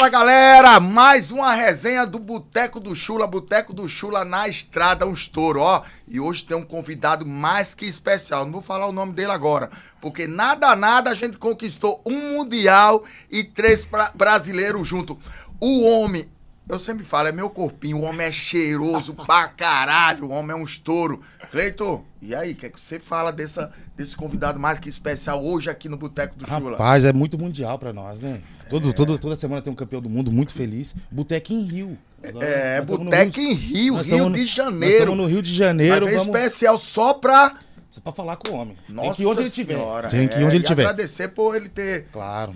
Fala, galera, mais uma resenha do Boteco do Chula na estrada, um estouro, ó. E hoje tem um convidado mais que especial, não vou falar o nome dele agora, porque nada a gente conquistou um mundial e 3 brasileiros junto. O homem, eu sempre falo, é meu corpinho, o homem é cheiroso pra caralho, o homem é um estouro. Cleiton, e aí, o que é que você fala desse convidado mais que especial hoje aqui no Boteco do Chula? Rapaz, é muito mundial pra nós, né? Toda semana tem um campeão do mundo, muito feliz. Boteco em Rio. Boteco em Rio, Rio de Janeiro. Nós estamos no Rio de Janeiro. Mas especial só pra falar com o homem. Nossa tem que ir onde ele tiver. Senhora, Tem que ir onde ele tiver. Agradecer por ele ter, claro,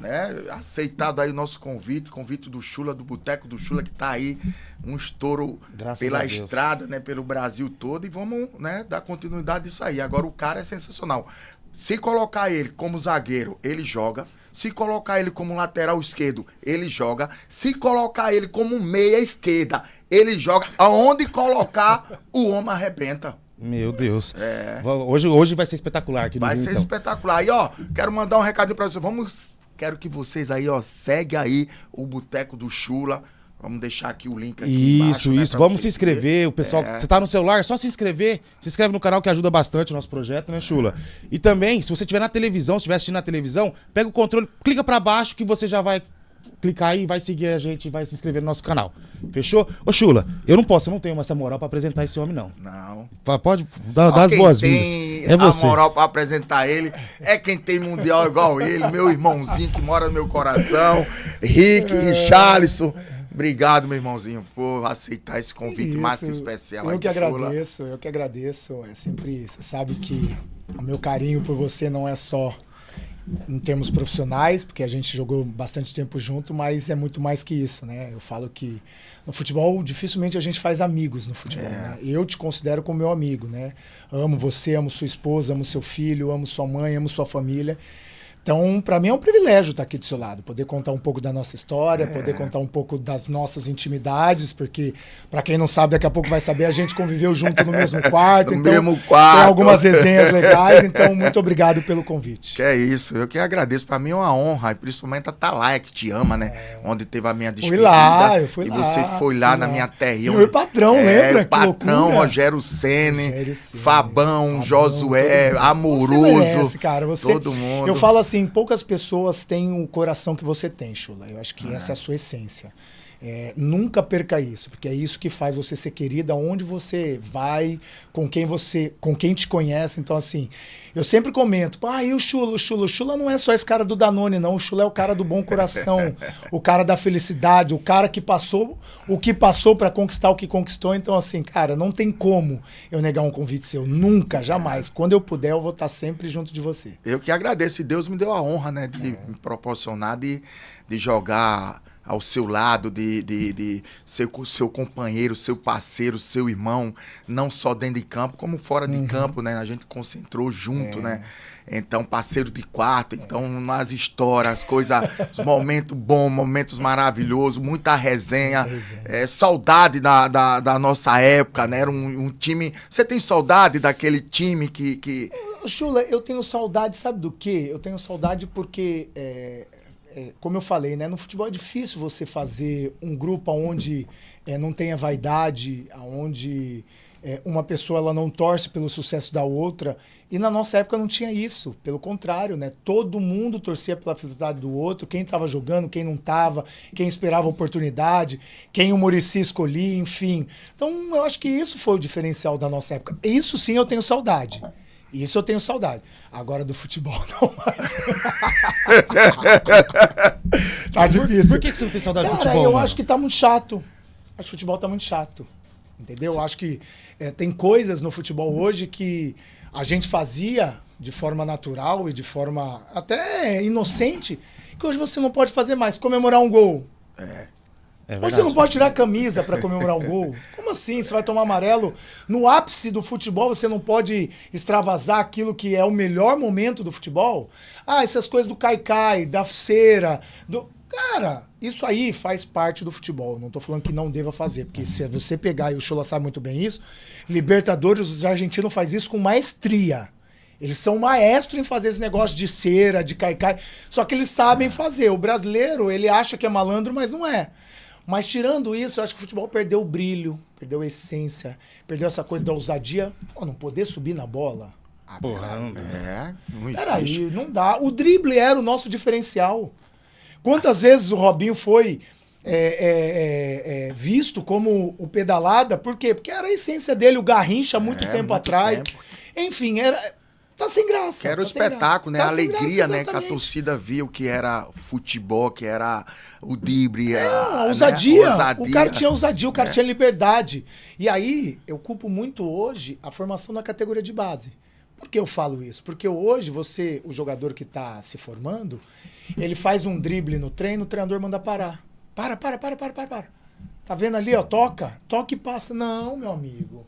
aceitado aí o nosso convite do Chula, do Boteco do Chula, que tá aí um estouro pela estrada, né, pelo Brasil todo, e vamos, né, dar continuidade disso aí. Agora o cara é sensacional. Se colocar ele como zagueiro, ele joga. Se colocar ele como lateral esquerdo, ele joga. Se colocar ele como meia esquerda, ele joga. Aonde colocar, o homem arrebenta. Meu Deus. Hoje vai ser espetacular aqui no Rio, Vai ser espetacular. E, ó, quero mandar um recadinho pra vocês. Quero que vocês aí, ó, segue aí o Boteco do Chula. Vamos deixar aqui o link aqui embaixo. Isso. Vamos se inscrever. O pessoal, você tá no celular, é só se inscrever. Se inscreve no canal que ajuda bastante o nosso projeto, né, Chula? E também, se você estiver na televisão, se estiver assistindo na televisão, pega o controle, clica pra baixo que você já vai clicar aí, vai seguir a gente, vai se inscrever no nosso canal. Fechou? Ô, Chula, eu não tenho essa moral pra apresentar esse homem, não. Não. Pode dar as boas-vindas. É você. A moral pra apresentar ele é quem tem mundial igual ele, meu irmãozinho que mora no meu coração, Rick, Richarlison. Obrigado, meu irmãozinho, por aceitar esse convite mais que especial. Eu que agradeço. É sempre, você sabe que o meu carinho por você não é só em termos profissionais, porque a gente jogou bastante tempo junto, mas é muito mais que isso, né? Eu falo que no futebol, dificilmente a gente faz amigos no futebol, né? Eu te considero como meu amigo, né? Amo você, amo sua esposa, amo seu filho, amo sua mãe, amo sua família. Então, para mim é um privilégio estar aqui do seu lado, poder contar um pouco da nossa história, poder contar um pouco das nossas intimidades, porque, para quem não sabe, daqui a pouco vai saber, a gente conviveu junto no mesmo quarto. Mesmo quarto. Tem algumas resenhas legais, então muito obrigado pelo convite. Que é isso, eu que agradeço, para mim é uma honra, e principalmente a Atalaia, que te ama, né? Onde teve a minha despedida. Eu fui lá. E você foi lá na minha terrinha. E o patrão, lembra? O patrão, Rogério Ceni, Fabão, Josué, Amoroso. Você merece, cara. Todo mundo. Eu falo assim, poucas pessoas têm o coração que você tem, Chula. Eu acho que essa é a sua essência. Nunca perca isso, porque é isso que faz você ser querida, onde você vai, com quem te conhece. Então, assim, eu sempre comento, e o Chula? O Chula não é só esse cara do Danone, não. O Chula é o cara do bom coração, o cara da felicidade, o cara que passou o que passou para conquistar o que conquistou. Então, assim, cara, não tem como eu negar um convite seu. Nunca, jamais. Quando eu puder, eu vou estar sempre junto de você. Eu que agradeço. E Deus me deu a honra, né, de me proporcionar de jogar ao seu lado, de ser seu companheiro, seu parceiro, seu irmão, não só dentro de campo, como fora de campo, né? A gente concentrou junto, né? Então, parceiro de quarto, então, nas histórias, os momentos bons, momentos maravilhosos, muita resenha, saudade da nossa época, né? Era um time... Você tem saudade daquele time que... Chula, eu tenho saudade, sabe do quê? Eu tenho saudade porque... como eu falei, né? No futebol é difícil você fazer um grupo onde não tenha vaidade, onde uma pessoa ela não torce pelo sucesso da outra. E na nossa época não tinha isso. Pelo contrário, né? Todo mundo torcia pela felicidade do outro, quem estava jogando, quem não estava, quem esperava oportunidade, quem o Muricy escolhia, enfim. Então eu acho que isso foi o diferencial da nossa época. Isso sim eu tenho saudade. Isso eu tenho saudade. Agora do futebol não mais. Tá difícil. Por que você não tem saudade do futebol? Eu acho que tá muito chato. Acho que o futebol tá muito chato. Entendeu? Eu acho que tem coisas no futebol hoje que a gente fazia de forma natural e de forma até inocente, que hoje você não pode fazer mais. Comemorar um gol. Hoje você não pode tirar a camisa para comemorar um gol. Como assim? Você vai tomar amarelo? No ápice do futebol, você não pode extravasar aquilo que é o melhor momento do futebol? Essas coisas do caicai, da cera, Cara, isso aí faz parte do futebol. Não tô falando que não deva fazer, porque se você pegar, e o Chula sabe muito bem isso, Libertadores, os argentinos fazem isso com maestria. Eles são maestros em fazer esse negócio de cera, de caicai. Só que eles sabem fazer. O brasileiro, ele acha que é malandro, mas não é. Mas tirando isso, eu acho que o futebol perdeu o brilho, perdeu a essência, perdeu essa coisa da ousadia. Pô, não poder subir na bola. Porra, não existe. Peraí, não dá. O drible era o nosso diferencial. Quantas vezes o Robinho foi visto como o pedalada? Por quê? Porque era a essência dele, o Garrincha, muito tempo atrás. Enfim, tá sem graça. Que era o tá sem espetáculo, né? Tá A alegria, graça, né? Que a torcida via o que era futebol, que era o drible. A ousadia. Né? Ousadia. O cara tinha ousadia, o cara tinha liberdade. E aí, eu culpo muito hoje a formação da categoria de base. Por que eu falo isso? Porque hoje o jogador que está se formando, ele faz um drible no treino, o treinador manda parar. Para. Tá vendo ali, ó? Toca e passa. Não, meu amigo.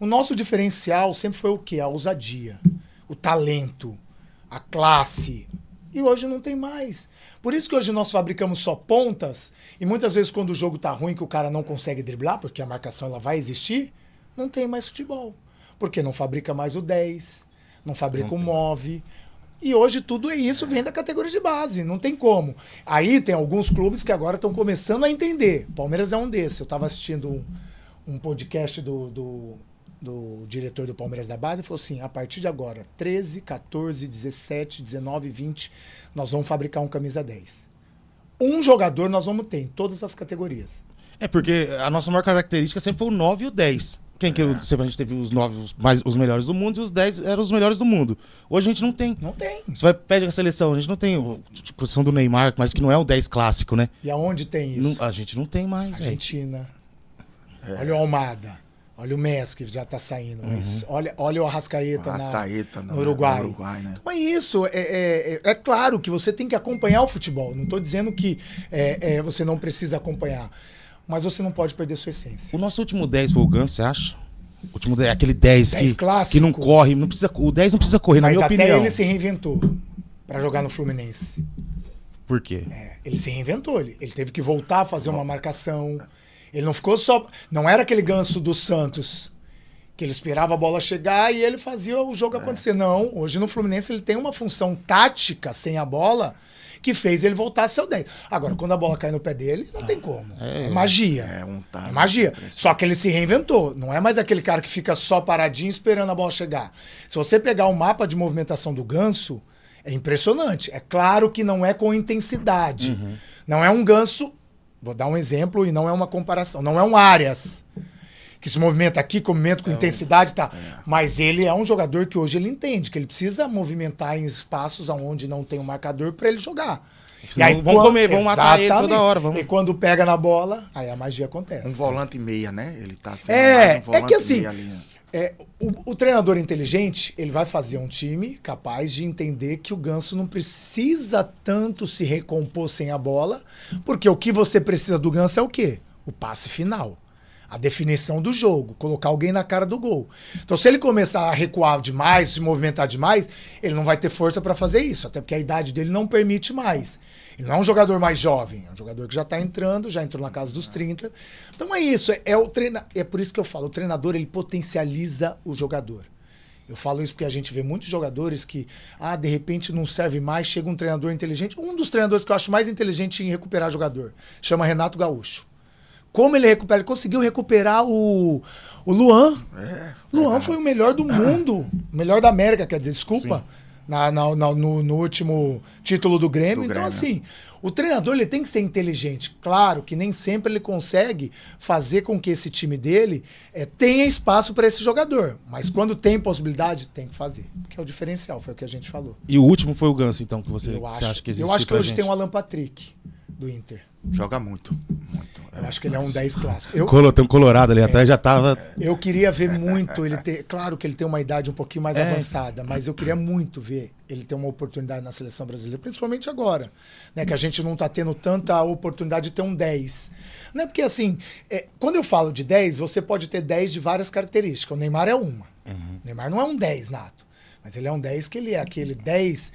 O nosso diferencial sempre foi o quê? A ousadia, o talento, a classe. E hoje não tem mais. Por isso que hoje nós fabricamos só pontas, e muitas vezes quando o jogo tá ruim, que o cara não consegue driblar, porque a marcação ela vai existir, não tem mais futebol. Porque não fabrica mais o 10, não fabrica o 9. E hoje tudo isso vem da categoria de base, não tem como. Aí tem alguns clubes que agora estão começando a entender. Palmeiras é um desses. Eu estava assistindo um podcast do diretor do Palmeiras da base e falou assim, a partir de agora, 13, 14, 17, 19, 20, nós vamos fabricar um camisa 10. Um jogador nós vamos ter em todas as categorias. É porque a nossa maior característica sempre foi o 9 e o 10. Sempre a gente teve os 9 os melhores do mundo e os 10 eram os melhores do mundo. Hoje a gente não tem. Não tem. Você vai pedir a seleção, a gente não tem a posição do Neymar, mas que não é o 10 clássico, né? E aonde tem isso? A gente não tem mais, velho. Argentina. Olha o Almada. Olha o Messi, que já tá saindo. Mas olha o Arrascaeta, no Uruguai. Né? Então é isso. É claro que você tem que acompanhar o futebol. Não estou dizendo que você não precisa acompanhar. Mas você não pode perder sua essência. O nosso último 10 foi o Gans, você acha? O último 10, aquele 10 que não corre. Não precisa, o 10 não precisa correr, na minha opinião. Mas até ele se reinventou para jogar no Fluminense. Por quê? Ele se reinventou. Ele teve que voltar a fazer uma marcação. Ele não ficou só... Não era aquele Ganso do Santos, que ele esperava a bola chegar e ele fazia o jogo acontecer. Não, hoje no Fluminense ele tem uma função tática sem a bola que fez ele voltar a ser o 10. Agora, quando a bola cai no pé dele, não tem como. É magia. É magia. Só que ele se reinventou. Não é mais aquele cara que fica só paradinho esperando a bola chegar. Se você pegar o mapa de movimentação do Ganso, é impressionante. É claro que não é com intensidade. Não é um Ganso... Vou dar um exemplo e não é uma comparação. Não é um Arias, que se movimenta aqui, com intensidade, tá. Mas ele é um jogador que hoje ele entende que ele precisa movimentar em espaços onde não tem um marcador para ele jogar. E aí, vão matar ele toda hora. E quando pega na bola, aí a magia acontece. Um volante e meia, né? Ele tá sendo mais um volante que assim, meia ali. O treinador inteligente, ele vai fazer um time capaz de entender que o Ganso não precisa tanto se recompor sem a bola, porque o que você precisa do Ganso é o quê? O passe final. A definição do jogo, colocar alguém na cara do gol. Então, se ele começar a recuar demais, se movimentar demais, ele não vai ter força para fazer isso, até porque a idade dele não permite mais. Ele não é um jogador mais jovem, é um jogador que já está entrando, já entrou na casa dos 30. Então é isso, é por isso que eu falo, o treinador ele potencializa o jogador. Eu falo isso porque a gente vê muitos jogadores que, de repente não serve mais, chega um treinador inteligente. Um dos treinadores que eu acho mais inteligente em recuperar jogador, chama Renato Gaúcho. Como ele recupera? Ele conseguiu recuperar o Luan. Luan foi o melhor do mundo. O melhor da América, quer dizer, desculpa. No último título do Grêmio. Então, assim, o treinador ele tem que ser inteligente. Claro que nem sempre ele consegue fazer com que esse time dele tenha espaço para esse jogador. Mas quando tem possibilidade, tem que fazer. Porque é o diferencial, foi o que a gente falou. E o último foi o Ganso, então, que você acha que existe? Eu acho que hoje tem o Alan Patrick, do Inter. Joga muito. Eu acho que ele é um 10 clássico. Tem um colorado ali atrás, já tava... Eu queria ver muito ele ter... Claro que ele tem uma idade um pouquinho mais avançada, mas eu queria muito ver ele ter uma oportunidade na seleção brasileira, principalmente agora, né? Que a gente não tá tendo tanta oportunidade de ter um 10. Né? Porque assim, quando eu falo de 10, você pode ter 10 de várias características. O Neymar é uma. O Neymar não é um 10 nato, mas ele é um 10 que ele é aquele 10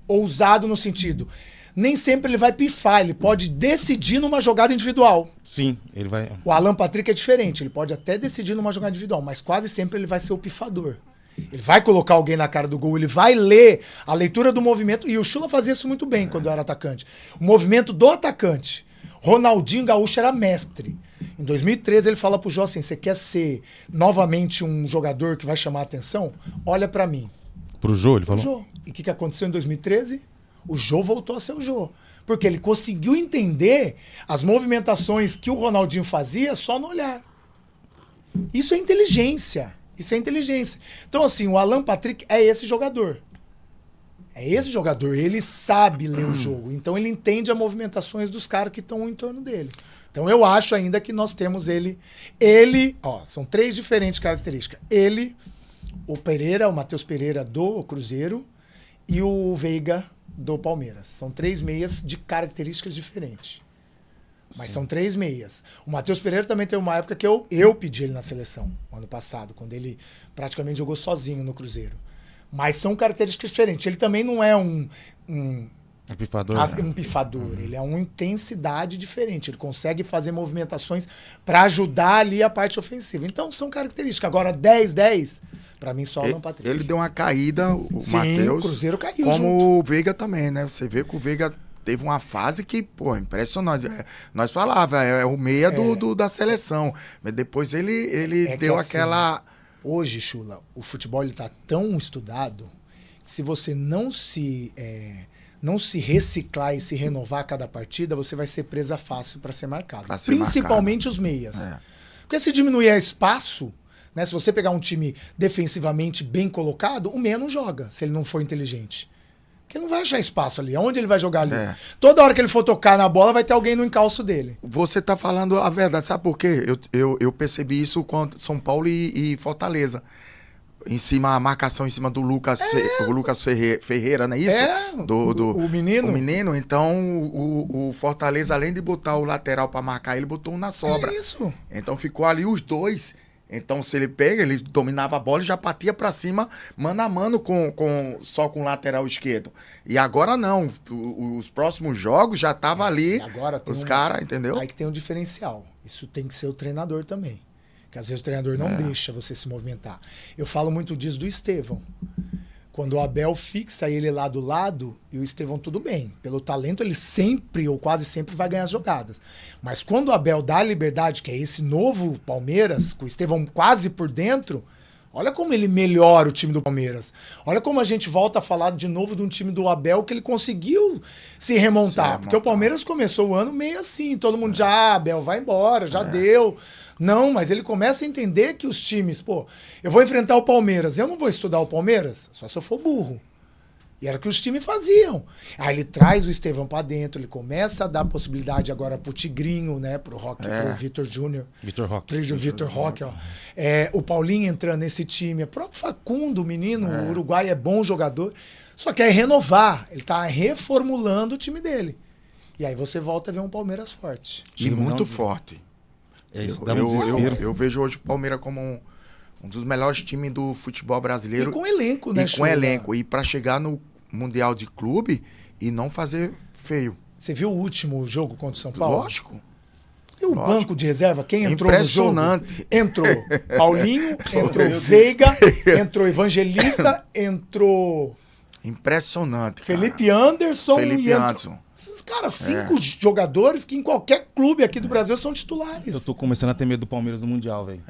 ousado no sentido... Nem sempre ele vai pifar, ele pode decidir numa jogada individual. Sim, ele vai... O Alan Patrick é diferente, ele pode até decidir numa jogada individual, mas quase sempre ele vai ser o pifador. Ele vai colocar alguém na cara do gol, ele vai ler a leitura do movimento. E o Chula fazia isso muito bem quando era atacante. O movimento do atacante. Ronaldinho Gaúcho era mestre. Em 2013 ele fala pro Jô assim, você quer ser novamente um jogador que vai chamar a atenção? Olha pra mim. Pro Jô, ele falou? Jô. E o que aconteceu em 2013? O Jô voltou a ser o Jô. Porque ele conseguiu entender as movimentações que o Ronaldinho fazia só no olhar. Isso é inteligência. Isso é inteligência. Então, assim, o Alan Patrick é esse jogador. É esse jogador. Ele sabe ler o jogo. Então, ele entende as movimentações dos caras que estão em torno dele. Então, eu acho ainda que nós temos ele... são 3 diferentes características. Ele, o Pereira, o Matheus Pereira do Cruzeiro e o Veiga do Palmeiras. São 3 meias de características diferentes. Mas são 3 meias. O Matheus Pereira também teve uma época que eu pedi ele na seleção, ano passado, quando ele praticamente jogou sozinho no Cruzeiro. Mas são características diferentes. Ele também não é um pifador. Um pifador. Ele é uma intensidade diferente. Ele consegue fazer movimentações para ajudar ali a parte ofensiva. Então são características. Agora 10-10, para mim só o Alan Patrick. Ele deu uma caída, o Sim, Matheus. o Cruzeiro caiu como junto. o Veiga também, né? Você vê que o Veiga teve uma fase que, pô, impressionante. Nós falávamos, é o meia da seleção. Mas depois ele deu assim, aquela... Hoje, Chula, o futebol ele tá tão estudado que se você não se reciclar e se renovar a cada partida, você vai ser presa fácil para ser marcado. Principalmente os meias. Porque se diminuir espaço, né, se você pegar um time defensivamente bem colocado, o meia não joga, se ele não for inteligente. Porque ele não vai achar espaço ali. Aonde ele vai jogar ali? Toda hora que ele for tocar na bola, vai ter alguém no encalço dele. Você tá falando a verdade. Sabe por quê? Eu percebi isso com São Paulo e Fortaleza. Em cima, a marcação em cima do Lucas, o Lucas Ferreira, não é isso? O menino. O menino. Então, o Fortaleza, além de botar o lateral para marcar, ele botou um na sobra. É isso. Então, ficou ali os dois. Então, se ele pega, ele dominava a bola e já partia pra cima, mano a mano, só com o lateral esquerdo. E agora não. Os próximos jogos já tava ali, agora os caras, entendeu? Aí que tem um diferencial. Isso tem que ser o treinador também. Porque às vezes o treinador não deixa você se movimentar. Eu falo muito disso do Estevão. Quando o Abel fixa ele lá do lado, e o Estevão tudo bem. Pelo talento, ele sempre, ou quase sempre, vai ganhar as jogadas. Mas quando o Abel dá a liberdade, que é esse novo Palmeiras, com o Estevão quase por dentro, olha como ele melhora o time do Palmeiras. Olha como a gente volta a falar de novo de um time do Abel que ele conseguiu se remontar. Porque o Palmeiras começou o ano meio assim, todo mundo já, Abel, vai embora, já deu. Não, mas ele começa a entender que os times, pô, eu vou enfrentar o Palmeiras, eu não vou estudar o Palmeiras, só se eu for burro. E era o que os times faziam. Aí ele traz o Estevão pra dentro, ele começa a dar possibilidade agora pro Tigrinho, né, pro Roque, pro Vitor Júnior. Vitor Roque. Vitor Roque, ó. O Paulinho entrando nesse time, o próprio Facundo, o menino, o Uruguai é bom jogador, só quer renovar, ele tá reformulando o time dele. E aí você volta a ver um Palmeiras forte. E muito forte. Eu vejo hoje o Palmeiras como um dos melhores times do futebol brasileiro. E com elenco, né, com elenco. E para chegar no Mundial de Clube e não fazer feio. Você viu o último jogo contra o São Paulo? Lógico. E o banco de reserva? Quem entrou no jogo? Impressionante. Entrou Paulinho, entrou Veiga, entrou Evangelista, entrou... Impressionante, cara. Felipe Anderson. Anderson. Esses caras, 5 jogadores que em qualquer clube aqui do Brasil são titulares. Eu tô começando a ter medo do Palmeiras no Mundial, velho.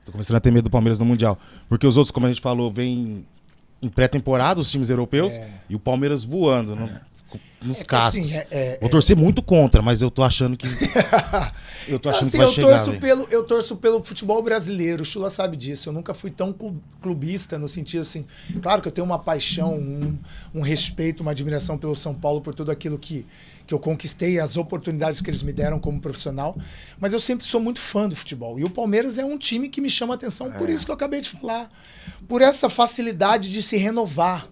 Tô começando a ter medo do Palmeiras no Mundial. Porque os outros, como a gente falou, vêm em pré-temporada, os times europeus, e o Palmeiras voando nos cascos. Assim, vou torcer muito contra, mas eu tô achando que... eu tô achando que vai chegar, eu torço pelo futebol brasileiro, o Chula sabe disso. Eu nunca fui tão clubista no sentido assim... Claro que eu tenho uma paixão, um respeito, uma admiração pelo São Paulo, por tudo aquilo que eu conquistei, as oportunidades que eles me deram como profissional. Mas eu sempre sou muito fã do futebol. E o Palmeiras é um time que me chama a atenção, por isso que eu acabei de falar. Por essa facilidade de se renovar.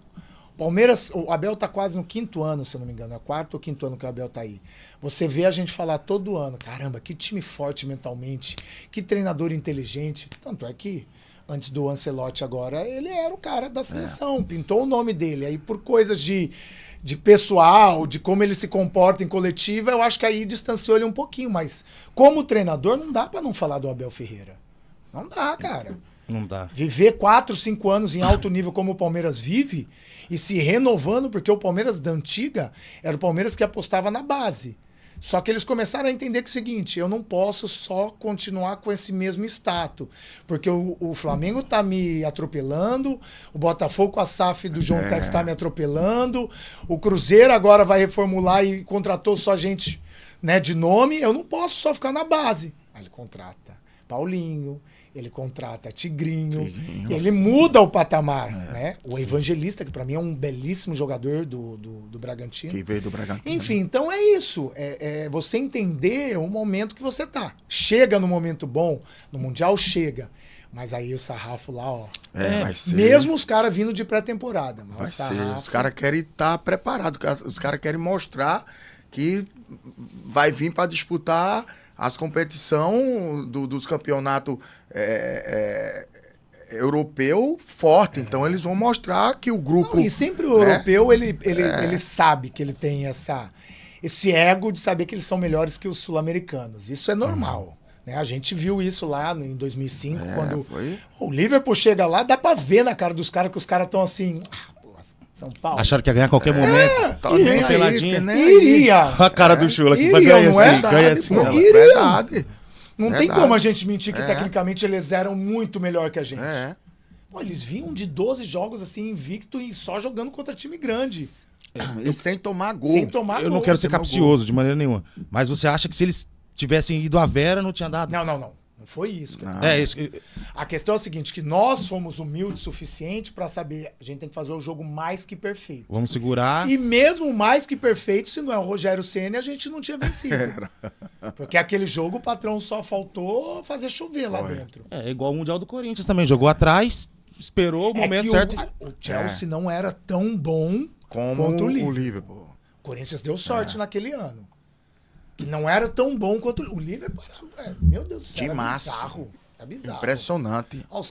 Palmeiras, o Abel tá quase no 5º ano, se eu não me engano. É o 4º ou 5º ano que o Abel tá aí. Você vê a gente falar todo ano, caramba, que time forte mentalmente, que treinador inteligente. Tanto é que, antes do Ancelotti agora, ele era o cara da seleção, pintou o nome dele. Aí por coisas de pessoal, de como ele se comporta em coletiva, eu acho que aí distanciou ele um pouquinho. Mas como treinador, não dá pra não falar do Abel Ferreira. Não dá, cara. Não dá. Viver 4, 5 anos em alto nível como o Palmeiras vive e se renovando, porque o Palmeiras da antiga era o Palmeiras que apostava na base. Só que eles começaram a entender que é o seguinte, eu não posso só continuar com esse mesmo status, porque o Flamengo tá me atropelando, o Botafogo com a SAF do João Tex tá me atropelando, o Cruzeiro agora vai reformular e contratou só gente, né, de nome, eu não posso só ficar na base. Aí ele contrata Paulinho, ele contrata Tigrinho, ele muda o patamar, né? O Evangelista, que pra mim é um belíssimo jogador do Bragantino. Que veio do Bragantino. Enfim, então é isso. É você entender o momento que você tá. Chega no momento bom, no Mundial chega. Mas aí o sarrafo lá, ó. Vai ser. Mesmo os caras vindo de pré-temporada. Vai ser. Os caras querem estar preparados. Os caras querem mostrar que vai vir para disputar as competições dos campeonatos europeu forte. Então eles vão mostrar que o grupo... Não, e sempre o europeu, ele sabe que ele tem esse ego de saber que eles são melhores que os sul-americanos. Isso é normal. Né? A gente viu isso lá em 2005, quando o Liverpool chega lá, dá pra ver na cara dos caras que os caras estão assim... São Paulo. Acharam que ia ganhar a qualquer momento. Tá nem peladinha. Iria. A cara do Chula que Iria, ganha não assim, é? ganha assim. Não, ela. iria. Verdade. Não tem como a gente mentir que tecnicamente eles eram muito melhor que a gente. Pô, eles vinham de 12 jogos assim, invicto e só jogando contra time grande. E sem tomar gol. Sem tomar Eu gol. não quero ser capcioso de maneira nenhuma. Mas você acha que se eles tivessem ido à Vera, não tinha dado? Não. Não foi isso. Cara. É isso. A questão é a seguinte, que nós fomos humildes o suficiente pra saber, a gente tem que fazer o jogo mais que perfeito. Vamos segurar. E mesmo mais que perfeito, se não é o Rogério Ceni, a gente não tinha vencido. Porque aquele jogo o patrão só faltou fazer chover lá dentro. É igual o Mundial do Corinthians também. Jogou atrás, esperou o momento que certo. O Chelsea não era tão bom quanto o Liverpool. O Corinthians deu sorte naquele ano. Que não era tão bom quanto o Liverpool. Meu Deus do céu, Que massa. É bizarro. Impressionante. Ó,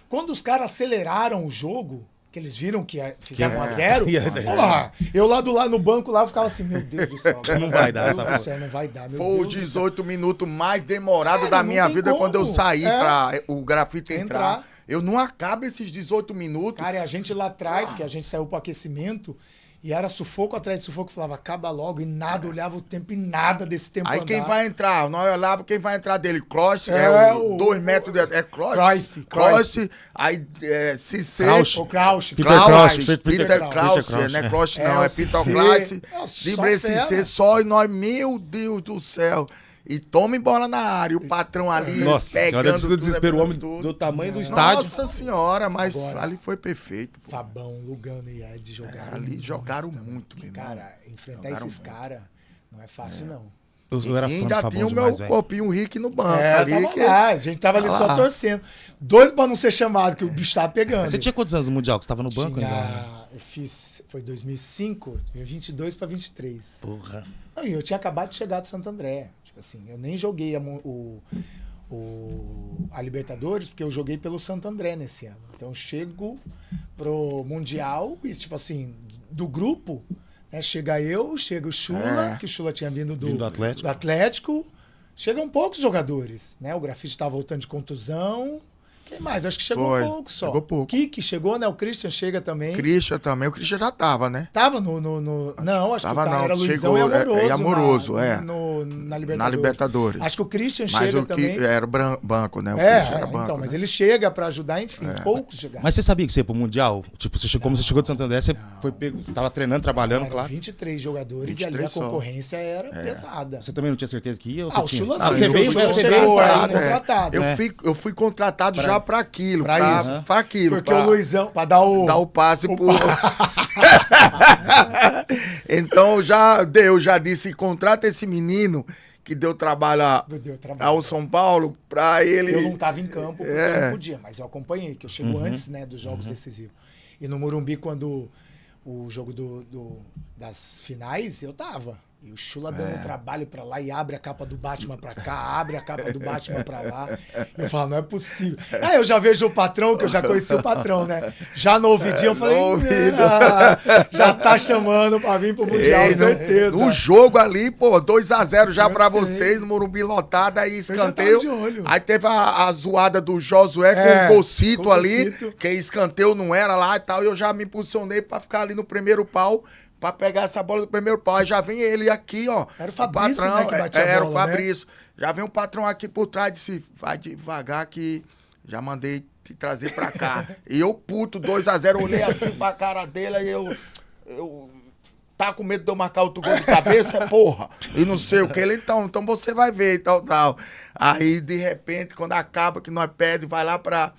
quando os caras aceleraram o jogo, que eles viram que fizeram 1-0, porra, eu lá no banco lá ficava assim, meu Deus do céu. Não vai dar essa porra. Céu, não vai dar, meu Foi Deus os 18 minutos mais demorados da não minha tem vida como. quando eu saí pra o grafite entrar. Entrar. Eu não acabo esses 18 minutos. Cara, e a gente lá atrás, que a gente saiu pro aquecimento, e era sufoco atrás de sufoco, falava, acaba logo, e nada, olhava o tempo e nada desse tempo Aí andar. quem vai entrar? Nós olhava quem vai entrar dele. Kroos, o 2 metros de... É Kroos? Cruyff. Kroos, aí Cissé. Crouch. O Crouch. Peter Crouch. Peter Crouch, Crouch, não é é. Crouch não, é o Peter Cissé. Crouch. Nossa, Libre só Cissé, fera. só e nós, meu Deus do céu. E tome bola na área, e o patrão ali Nossa senhora, pegando do desespero, o homem tudo. do tamanho do estádio. Nossa senhora, mas Agora- ali foi perfeito. Pô. Fabão, Lugano e Ed jogaram. Ali jogaram muito, meu irmão. Cara, enfrentar Jogaram esses caras não é fácil, não. Eu era E fã do ainda Fabão tinha o demais, meu velho. copinho Rick no banco É, ali. tava Que... lá, a gente tava ali só lá. torcendo. Doido pra não ser chamado, que o bicho tava pegando. Você tinha quantos anos no Mundial? Que você tava no banco ainda? Eu fiz, foi 2005, eu 22 pra 23. Porra. Não, e eu tinha acabado de chegar do Santo André. Tipo assim, eu nem joguei a Libertadores, porque eu joguei pelo Santo André nesse ano. Então eu chego pro Mundial e, tipo assim, do grupo, né, chega eu, chega o Chula, que o Chula tinha vindo Vindo do Atlético. Chegam poucos jogadores, né? O Grafite tava voltando de contusão. Quem mais? Acho que chegou Foi. pouco só. Chegou pouco. Kiki chegou, né? O Christian chega também. Christian também, o Christian já tava, né? Tava não, acho Tava que o cara não, era Luizão chegou, e Amoroso. e Amoroso, na Libertadores. Na Libertadores. Acho que o Christian Mas chega o que também. era o banco, né? O Christian era banco, Então, né? mas ele chega pra ajudar, enfim, poucos chegaram. Mas você sabia que você ia pro Mundial? Tipo, você chegou, como você chegou de Santo André, você foi pego, tava treinando, trabalhando, Eram claro. 23 jogadores 23 e ali a só. concorrência era pesada. Você também não tinha certeza que ia? Ou Ah, você o tinha? Chula Ah, sim, você o veio, Chula você chegou, veio. aí, contratado, contratado. Eu fui contratado já pra aquilo. Pra isso. Pra aquilo. Porque pra o Luizão, pra dar o passe pro... Então eu já disse, contrata esse menino que deu trabalho ao São Paulo pra ele... Eu não tava em campo, porque eu não podia, mas eu acompanhei, que eu chego antes, né, dos jogos decisivos. E no Morumbi, quando o jogo das finais, eu tava. E o Chula dando trabalho pra lá e abre a capa do Batman pra cá, abre a capa do Batman pra lá. Eu falo, não é possível. Aí eu já vejo o patrão, que eu já conheci o patrão, né? Já no ouvidinho eu falei, já tá chamando pra vir pro Mundial, certeza. No jogo ali, pô, 2-0 já pra vocês, no Morumbi lotado, aí escanteio. Aí teve a zoada do Josué com o Gocito ali, que escanteio não era lá e tal, e eu já me impulsionei pra ficar ali no primeiro pau, pra pegar essa bola do primeiro pau. Aí já vem ele aqui, ó. Era o Fabrício, patrão, né, que batia a bola, era o Fabrício. Né? Já vem o patrão aqui por trás, disse, vai devagar que já mandei te trazer pra cá. E eu, puto, 2-0, olhei assim pra cara dele, aí eu tá com medo de eu marcar outro gol de cabeça, porra. E não sei o que. Ele, então você vai ver e tal. Aí, de repente, quando acaba que nós perdemos, vai lá pra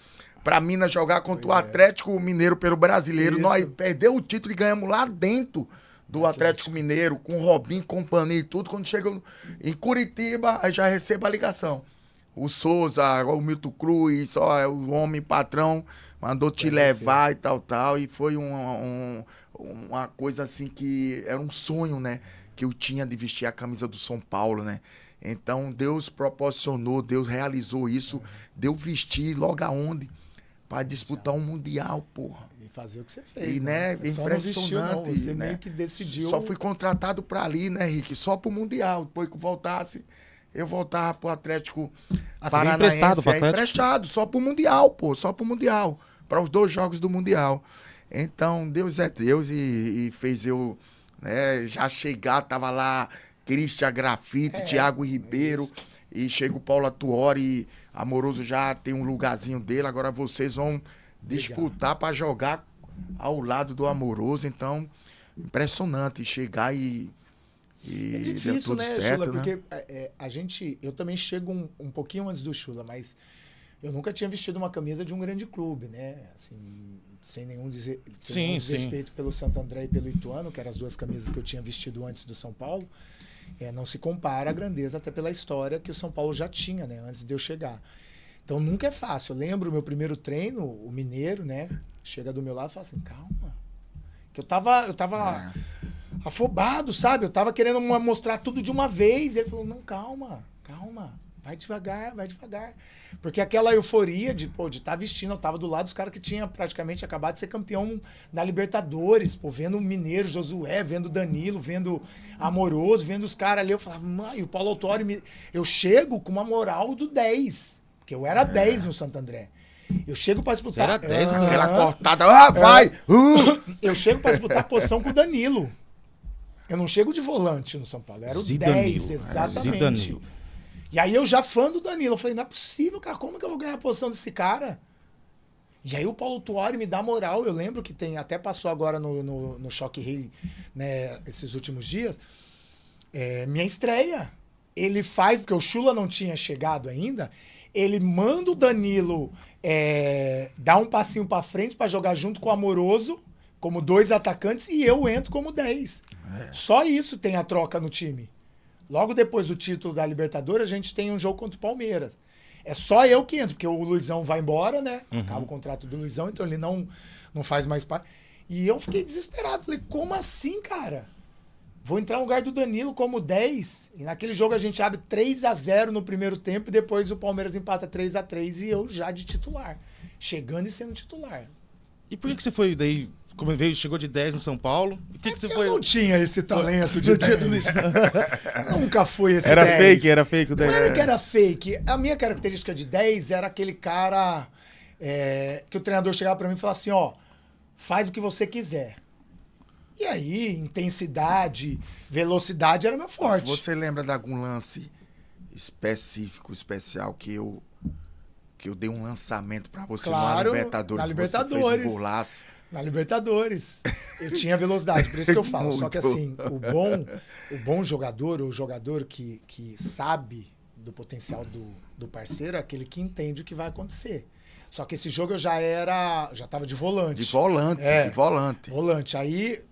Minas jogar contra o Atlético Mineiro pelo Brasileiro. Isso. Nós perdemos o título e ganhamos lá dentro do Atlético Mineiro, com o Robinho, companhia e tudo. Quando chega em Curitiba, aí já recebo a ligação. O Souza, o Milton Cruz, ó, o homem patrão, mandou te levar e tal. E foi uma coisa assim que era um sonho, né? Que eu tinha de vestir a camisa do São Paulo, né? Então, Deus proporcionou, Deus realizou isso. Deu vestir logo aonde? Para disputar um Mundial, porra. E fazer o que você fez. E, né? Impressionante. Vestiu, não. Você né? meio que decidiu. Só fui contratado para ali, né, Rick? Só pro Mundial. Depois que eu voltasse, eu voltava pro Atlético Paranaense. Emprestado pro Atlético? Emprestado, só pro Mundial, pô. Só pro Mundial. Para os 2 jogos do Mundial. Então, Deus é Deus e fez eu, né, já chegar, tava lá Cristian Grafite, Thiago Ribeiro, isso. E chega o Paulo Atuori, Amoroso já tem um lugarzinho dele, agora vocês vão disputar para jogar ao lado do Amoroso, então, impressionante chegar e é difícil, deu tudo né, certo, Chula, né? Porque eu também chego um pouquinho antes do Chula, mas eu nunca tinha vestido uma camisa de um grande clube, né, assim, sem nenhum desrespeito pelo Santo André e pelo Ituano, que eram as 2 camisas que eu tinha vestido antes do São Paulo. Não se compara a grandeza até pela história que o São Paulo já tinha, né, antes de eu chegar. Então nunca é fácil. Eu lembro o meu primeiro treino, o Mineiro, né, chega do meu lado e fala assim, calma. Que eu tava afobado, sabe? Eu tava querendo mostrar tudo de uma vez. E ele falou, não, calma. Vai devagar. Porque aquela euforia de estar vestindo, eu tava do lado dos caras que tinha praticamente acabado de ser campeão na Libertadores, vendo o Mineiro, Josué, vendo o Danilo, vendo Amoroso, vendo os caras ali. Eu falava, mãe, o Paulo Autuori, eu chego com uma moral do 10, porque eu era 10 no Santo André. Eu chego pra disputar... Você era 10, aquela cortada, vai! Eu chego pra disputar a posição com o Danilo. Eu não chego de volante no São Paulo, eu era o 10, exatamente. Zidanilo. E aí eu já fã do Danilo, eu falei, não é possível, cara, como que eu vou ganhar a posição desse cara? E aí o Paulo Tuori me dá moral, eu lembro que até passou agora no Choque Rei, né, esses últimos dias, minha estreia. Ele faz, porque o Chula não tinha chegado ainda, ele manda o Danilo dar um passinho pra frente pra jogar junto com o Amoroso, como 2 atacantes, e eu entro como 10. Só isso tem a troca no time. Logo depois do título da Libertadores, a gente tem um jogo contra o Palmeiras. É só eu que entro, porque o Luizão vai embora, né? Acaba o contrato do Luizão, então ele não faz mais parte. E eu fiquei desesperado. Falei, como assim, cara? Vou entrar no lugar do Danilo como 10. E naquele jogo a gente abre 3-0 no primeiro tempo e depois o Palmeiras empata 3-3 e eu já de titular. Chegando e sendo titular. E por que você foi daí... Como chegou de 10 no São Paulo. E que você foi? Eu não tinha esse talento de 10. Nunca fui esse era 10. Era fake o 10. Não era que era fake. A minha característica de 10 era aquele cara que o treinador chegava pra mim e falava assim, ó, faz o que você quiser. E aí, intensidade, velocidade era meu forte. Você lembra de algum lance especial que eu dei um lançamento pra você na Libertadores? Na Libertadores. Você fez um golaço. Na Libertadores. Eu tinha velocidade, por isso que eu falo. Só que assim, o bom jogador, o jogador que sabe do potencial do parceiro, é aquele que entende o que vai acontecer. Só que esse jogo eu já tava de volante. De volante. Volante. Aí,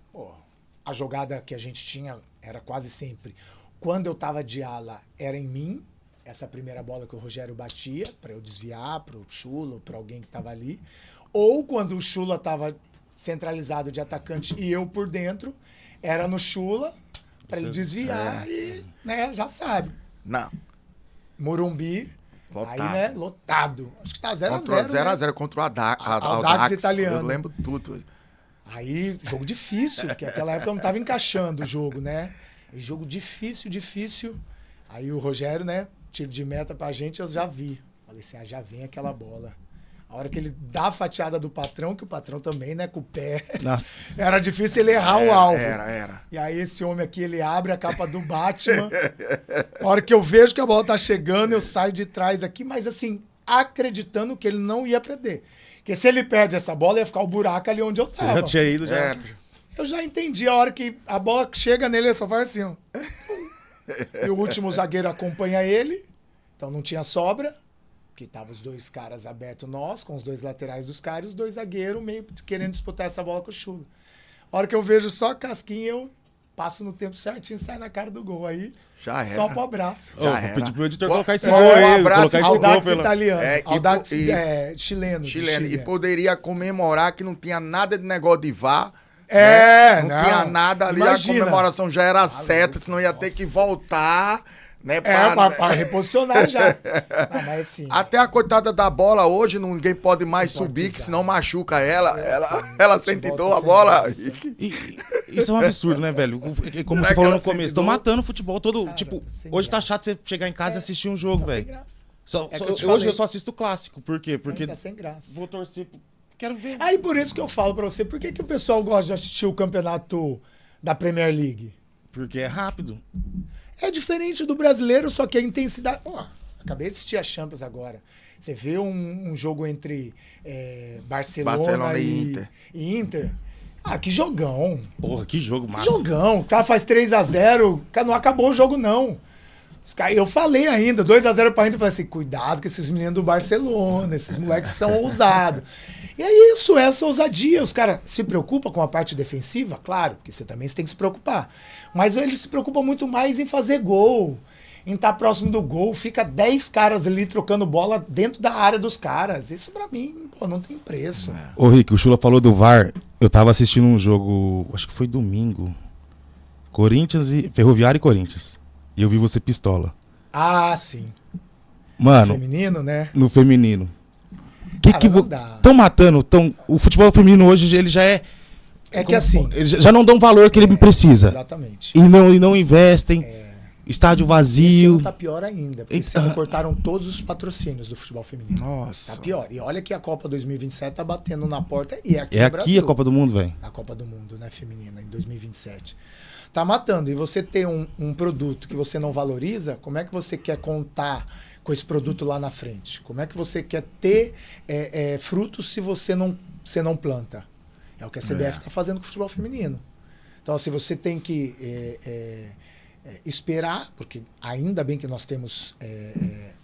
a jogada que a gente tinha era quase sempre. Quando eu tava de ala, era em mim. Essa primeira bola que o Rogério batia, para eu desviar pro Chula, para alguém que tava ali. Ou quando o Chula tava centralizado de atacante e eu por dentro, era no Chula, pra ele desviar e, né, já sabe. Não. Morumbi, Lotado. aí, né, lotado. Acho que tá 0x0, Contra 0x0 né? contra o Audax italiano. Eu lembro tudo. Aí, jogo difícil, porque naquela época eu não tava encaixando o jogo, né? E jogo difícil. Aí o Rogério, né, tiro de meta pra gente, eu já vi. Falei assim, já vem aquela bola. A hora que ele dá a fatiada do patrão, que o patrão também, né, com o pé. Nossa. Era difícil ele errar o alvo. Era. E aí esse homem aqui, ele abre a capa do Batman. A hora que eu vejo que a bola tá chegando, eu saio de trás aqui, mas assim, acreditando que ele não ia perder. Porque se ele perde essa bola, ia ficar o buraco ali onde eu Você tava. já tinha ido, já. Era. Eu já entendi a hora que a bola chega nele, ele só faz assim, ó. E o último zagueiro acompanha ele, então não tinha sobra, que tava os dois caras abertos nós, com os dois laterais dos caras, e os dois zagueiros meio querendo disputar essa bola com o Chula. A hora que eu vejo só a casquinha, eu passo no tempo certinho e sai na cara do gol. Aí, Já era. só pro abraço. Ô, Já vou era. pedir pro editor colocar esse Um gol aí. abraço, Colocar esse gol Audax pela... italiano. É, Audax e- chileno. de Chileno. Chile. E poderia comemorar que não tinha nada de negócio de VAR. É, Não não. tinha nada ali, Imagina. a comemoração já era certa, senão ia ter que voltar, né? Pra reposicionar já. Não, mas assim... Até a coitada da bola hoje, ninguém pode mais Não pode subir, que pisar. senão machuca ela. sim, Ela futebol sente tá dor a sem bola. graça. Isso é um absurdo, né, velho? Como Não é você que falou ela no começo, sempre estão dou- matando o futebol todo. Cara, tipo, tá sem hoje tá graça. chato você chegar em casa e assistir um jogo, Tá sem velho. graça. Só- É que só- eu te hoje falei. eu só assisto clássico. Por quê? Porque Tá sem graça. vou torcer. Quero ver. Aí por isso que eu falo pra você, por que, que o pessoal gosta de assistir o campeonato da Premier League? Porque é rápido. É diferente do brasileiro, só que a intensidade... Pô, acabei de assistir a Champions agora. Você vê um jogo entre Barcelona e Inter. Ah, que jogão. Porra, que jogo Que massa. jogão. O cara faz 3x0. Cara, não acabou o jogo, não. Eu falei ainda, 2x0 pra Inter. Eu falei assim, cuidado com esses meninos do Barcelona. Esses moleques são ousados. E é isso, essa ousadia. Os caras se preocupam com a parte defensiva? Claro, porque você também tem que se preocupar. Mas eles se preocupam muito mais em fazer gol, em estar próximo do gol. Fica 10 caras ali trocando bola dentro da área dos caras. Isso pra mim, pô, não tem preço. Ô, Rick, o Chula falou do VAR. Eu tava assistindo um jogo, acho que foi domingo. Corinthians e Ferroviário e Corinthians. E eu vi você pistola. Ah, sim. Mano, Feminino, né? no feminino. Cara, não dá. Tão matando, o futebol feminino hoje ele já é É que assim... eles já não dão o valor que ele precisa. Exatamente. E não investem. Estádio Esse vazio. ano tá pior ainda, porque esse ano cortaram todos os patrocínios do futebol feminino. Nossa. Tá pior. E olha que a Copa 2027 tá batendo na porta e é aqui É no aqui Brasil. a Copa do Mundo, velho. A Copa do Mundo, né, feminina, em 2027. Tá matando. E você ter um produto que você não valoriza, como é que você quer contar com esse produto lá na frente? Como é que você quer ter frutos se você não planta? É o que a CBF está fazendo com o futebol feminino. Então, se você tem que esperar, porque ainda bem que nós temos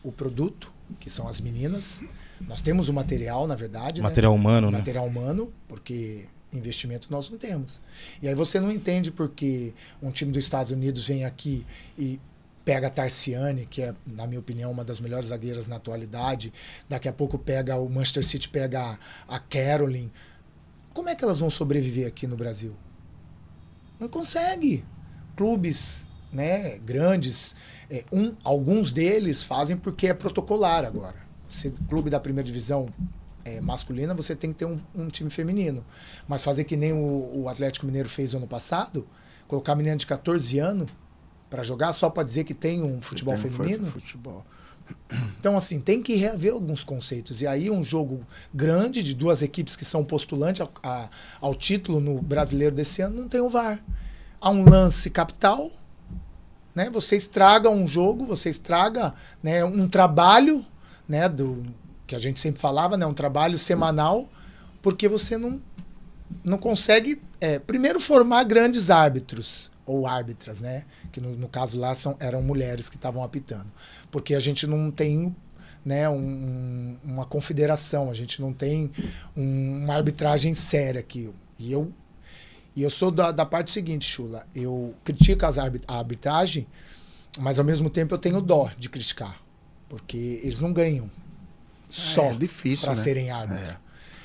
o produto, que são as meninas, nós temos o material, na verdade. Material humano, né? Material humano, porque investimento nós não temos. E aí você não entende porque um time dos Estados Unidos vem aqui e pega a Tarciane, que é, na minha opinião, uma das melhores zagueiras na atualidade. Daqui a pouco pega o Manchester City, pega a Caroline. Como é que elas vão sobreviver aqui no Brasil? Não consegue. Clubes, né, grandes, alguns deles fazem porque é protocolar agora. Você, clube da primeira divisão masculina, você tem que ter um time feminino. Mas fazer que nem o Atlético Mineiro fez ano passado, colocar a menina de 14 anos para jogar só para dizer que tem um futebol feminino. Futebol. Então, assim, tem que reaver alguns conceitos. E aí um jogo grande de duas equipes que são postulantes ao título no brasileiro desse ano, não tem o VAR. Há um lance capital, né? Você estraga um jogo, você estraga, né, um trabalho, né, que a gente sempre falava, né, um trabalho semanal, porque você não consegue, primeiro, formar grandes árbitros, ou árbitras, né? Que no caso lá eram mulheres que estavam apitando. Porque a gente não tem, né, uma confederação, a gente não tem uma arbitragem séria aqui. E eu sou da parte seguinte, Chula, eu critico a arbitragem, mas ao mesmo tempo eu tenho dó de criticar. Porque eles não ganham só difícil, para né? serem árbitros.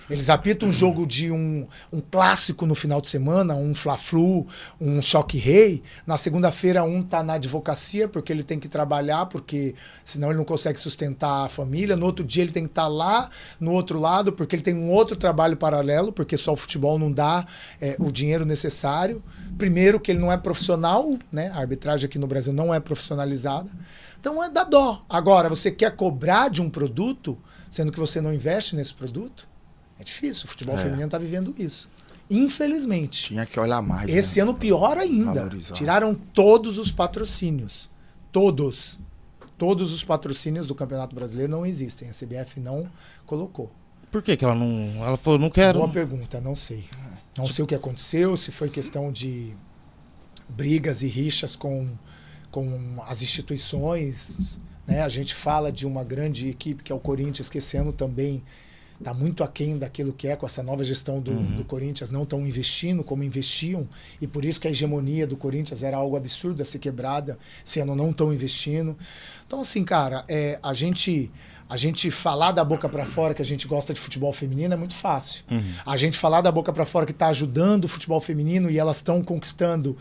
Eles apitam um jogo de um clássico no final de semana, um Fla-Flu, um Choque-Rei. Na segunda-feira um tá na advocacia porque ele tem que trabalhar, porque senão ele não consegue sustentar a família. No outro dia ele tem que estar lá no outro lado porque ele tem um outro trabalho paralelo, porque só o futebol não dá o dinheiro necessário. Primeiro que ele não é profissional, né? A arbitragem aqui no Brasil não é profissionalizada. Então dá dó. Agora, você quer cobrar de um produto, sendo que você não investe nesse produto? É difícil, o futebol feminino está vivendo isso. Infelizmente. Tinha que olhar mais. Esse ano pior ainda. Valorizar. Tiraram todos os patrocínios. Todos. Todos os patrocínios do Campeonato Brasileiro não existem. A CBF não colocou. Por que ela não... Ela falou, não quero. Boa pergunta, não sei. Não sei o que aconteceu, se foi questão de brigas e rixas com as instituições, né? A gente fala de uma grande equipe que é o Corinthians, que esse ano também está muito aquém daquilo que é, com essa nova gestão do Corinthians, não estão investindo como investiam, e por isso que a hegemonia do Corinthians era algo absurdo a ser quebrada, esse ano não estão investindo. Então, assim, cara, a gente falar da boca para fora que a gente gosta de futebol feminino é muito fácil. A gente falar da boca para fora que está ajudando o futebol feminino e elas estão conquistando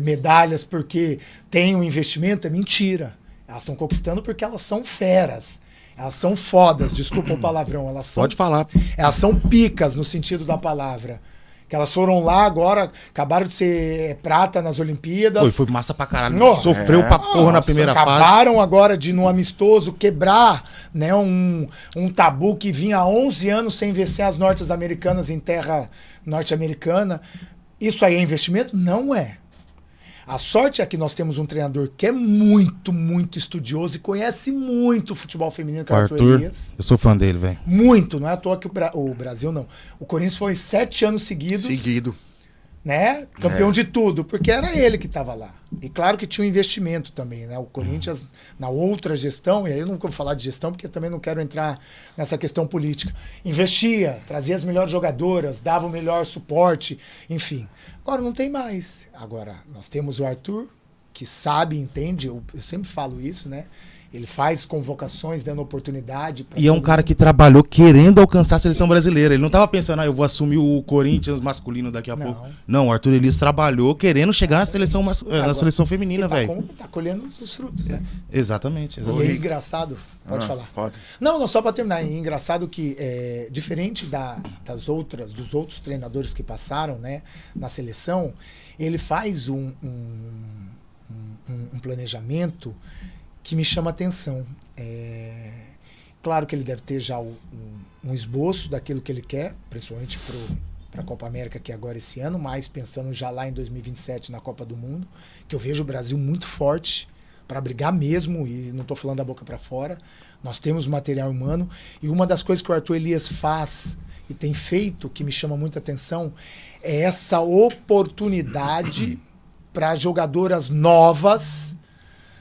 medalhas porque tem um investimento é mentira. Elas estão conquistando porque elas são feras. Elas são fodas, desculpa o palavrão. Pode falar. Elas são picas no sentido da palavra. Que elas foram lá agora, acabaram de ser prata nas Olimpíadas. Foi massa pra caralho. Sofreu pra porra na primeira fase. Acabaram agora de, no amistoso, quebrar, né, um tabu que vinha há 11 anos sem vencer as norte-americanas em terra norte-americana. Isso aí é investimento? Não é. A sorte é que nós temos um treinador que é muito, muito estudioso e conhece muito o futebol feminino, que é o Arthur Elias. Eu sou fã dele, velho. Muito, não é à toa que o Brasil não. O Corinthians foi 7 anos seguidos. Né? Campeão de tudo, porque era ele que estava lá. E claro que tinha um investimento também, né? O Corinthians, na outra gestão, e aí eu não vou falar de gestão, porque também não quero entrar nessa questão política. Investia, trazia as melhores jogadoras, dava o melhor suporte, enfim. Agora não tem mais. Agora, nós temos o Arthur, que sabe, entende, eu sempre falo isso, né? Ele faz convocações, dando oportunidade. E é um cara que trabalhou querendo alcançar a seleção brasileira. Ele não estava pensando, eu vou assumir o Corinthians masculino daqui a pouco. Não, o Arthur Elias trabalhou querendo chegar na seleção, na seleção feminina, velho. Tá colhendo os frutos, né? Exatamente. E é engraçado, pode falar. Pode. Não, só para terminar. É engraçado que, diferente dos outros treinadores que passaram, né, na seleção, ele faz um planejamento que me chama a atenção. Claro que ele deve ter já um esboço daquilo que ele quer, principalmente para a Copa América, que é agora esse ano, mas pensando já lá em 2027 na Copa do Mundo, que eu vejo o Brasil muito forte para brigar mesmo, e não estou falando da boca para fora. Nós temos material humano, e uma das coisas que o Arthur Elias faz e tem feito, que me chama muita atenção, é essa oportunidade para jogadoras novas,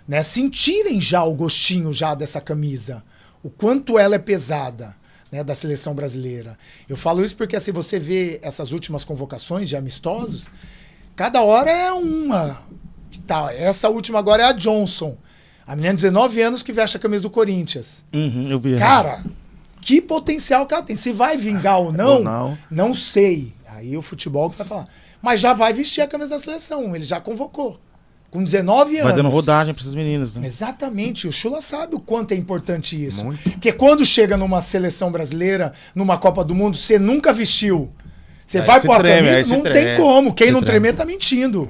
né, sentirem já o gostinho já dessa camisa, o quanto ela é pesada, né, da seleção brasileira. Eu falo isso porque se você vê essas últimas convocações de amistosos, cada hora é uma. Tá, essa última agora é a Johnson, a menina de 19 anos que veste a camisa do Corinthians. Eu vi. Cara, que potencial que ela tem. Se vai vingar ou não, não sei. Aí o futebol que vai falar. Mas já vai vestir a camisa da seleção, ele já convocou. Com 19 anos. Vai dando rodagem para essas meninas, né? Exatamente. O Chula sabe o quanto é importante isso. Muito. Porque quando chega numa seleção brasileira, numa Copa do Mundo, você nunca vestiu. Você vai pôr a camisa, não tem como. Quem não tremer tá mentindo.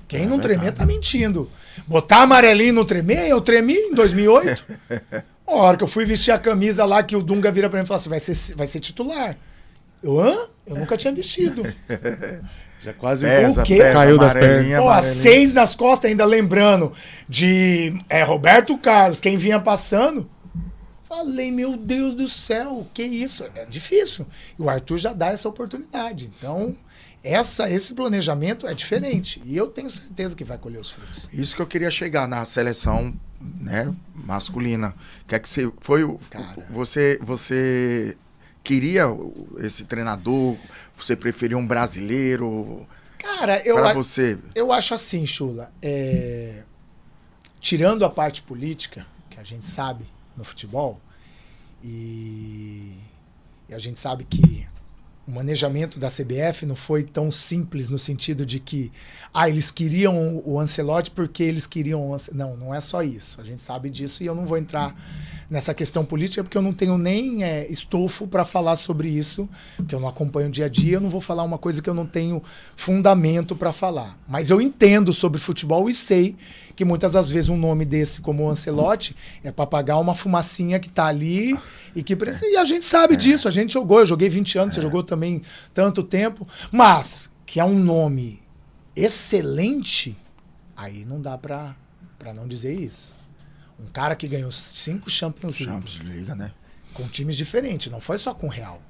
Quem não tremer tá mentindo. Botar amarelinho e não tremer, eu tremi em 2008. A hora que eu fui vestir a camisa lá, que o Dunga vira pra mim e fala assim, vai ser titular. Eu nunca tinha vestido. Já quase o quê? Caiu das pernas. Pô, 6 nas costas, ainda lembrando de Roberto Carlos, quem vinha passando. Falei, meu Deus do céu, que isso? É difícil. E o Arthur já dá essa oportunidade. Então, esse planejamento é diferente. E eu tenho certeza que vai colher os frutos. Isso que eu queria chegar na seleção, né, masculina. Que você foi você queria esse treinador? Você preferia um brasileiro? Cara, eu acho assim, Chula. Tirando a parte política, que a gente sabe no futebol, e E a gente sabe que o manejamento da CBF não foi tão simples no sentido de que eles queriam o Ancelotti porque eles queriam o Ancelotti. Não, não é só isso. A gente sabe disso e eu não vou entrar nessa questão política porque eu não tenho nem estofo para falar sobre isso, que eu não acompanho o dia a dia, eu não vou falar uma coisa que eu não tenho fundamento para falar. Mas eu entendo sobre futebol e sei que muitas das vezes um nome desse como o Ancelotti é para pagar uma fumacinha que tá ali e que precisa. E a gente sabe disso, a gente jogou, eu joguei 20 anos, você jogou também tanto tempo, mas que é um nome excelente, aí não dá para não dizer isso. Um cara que ganhou 5 Champions League, né? Com times diferentes, não foi só com o Real.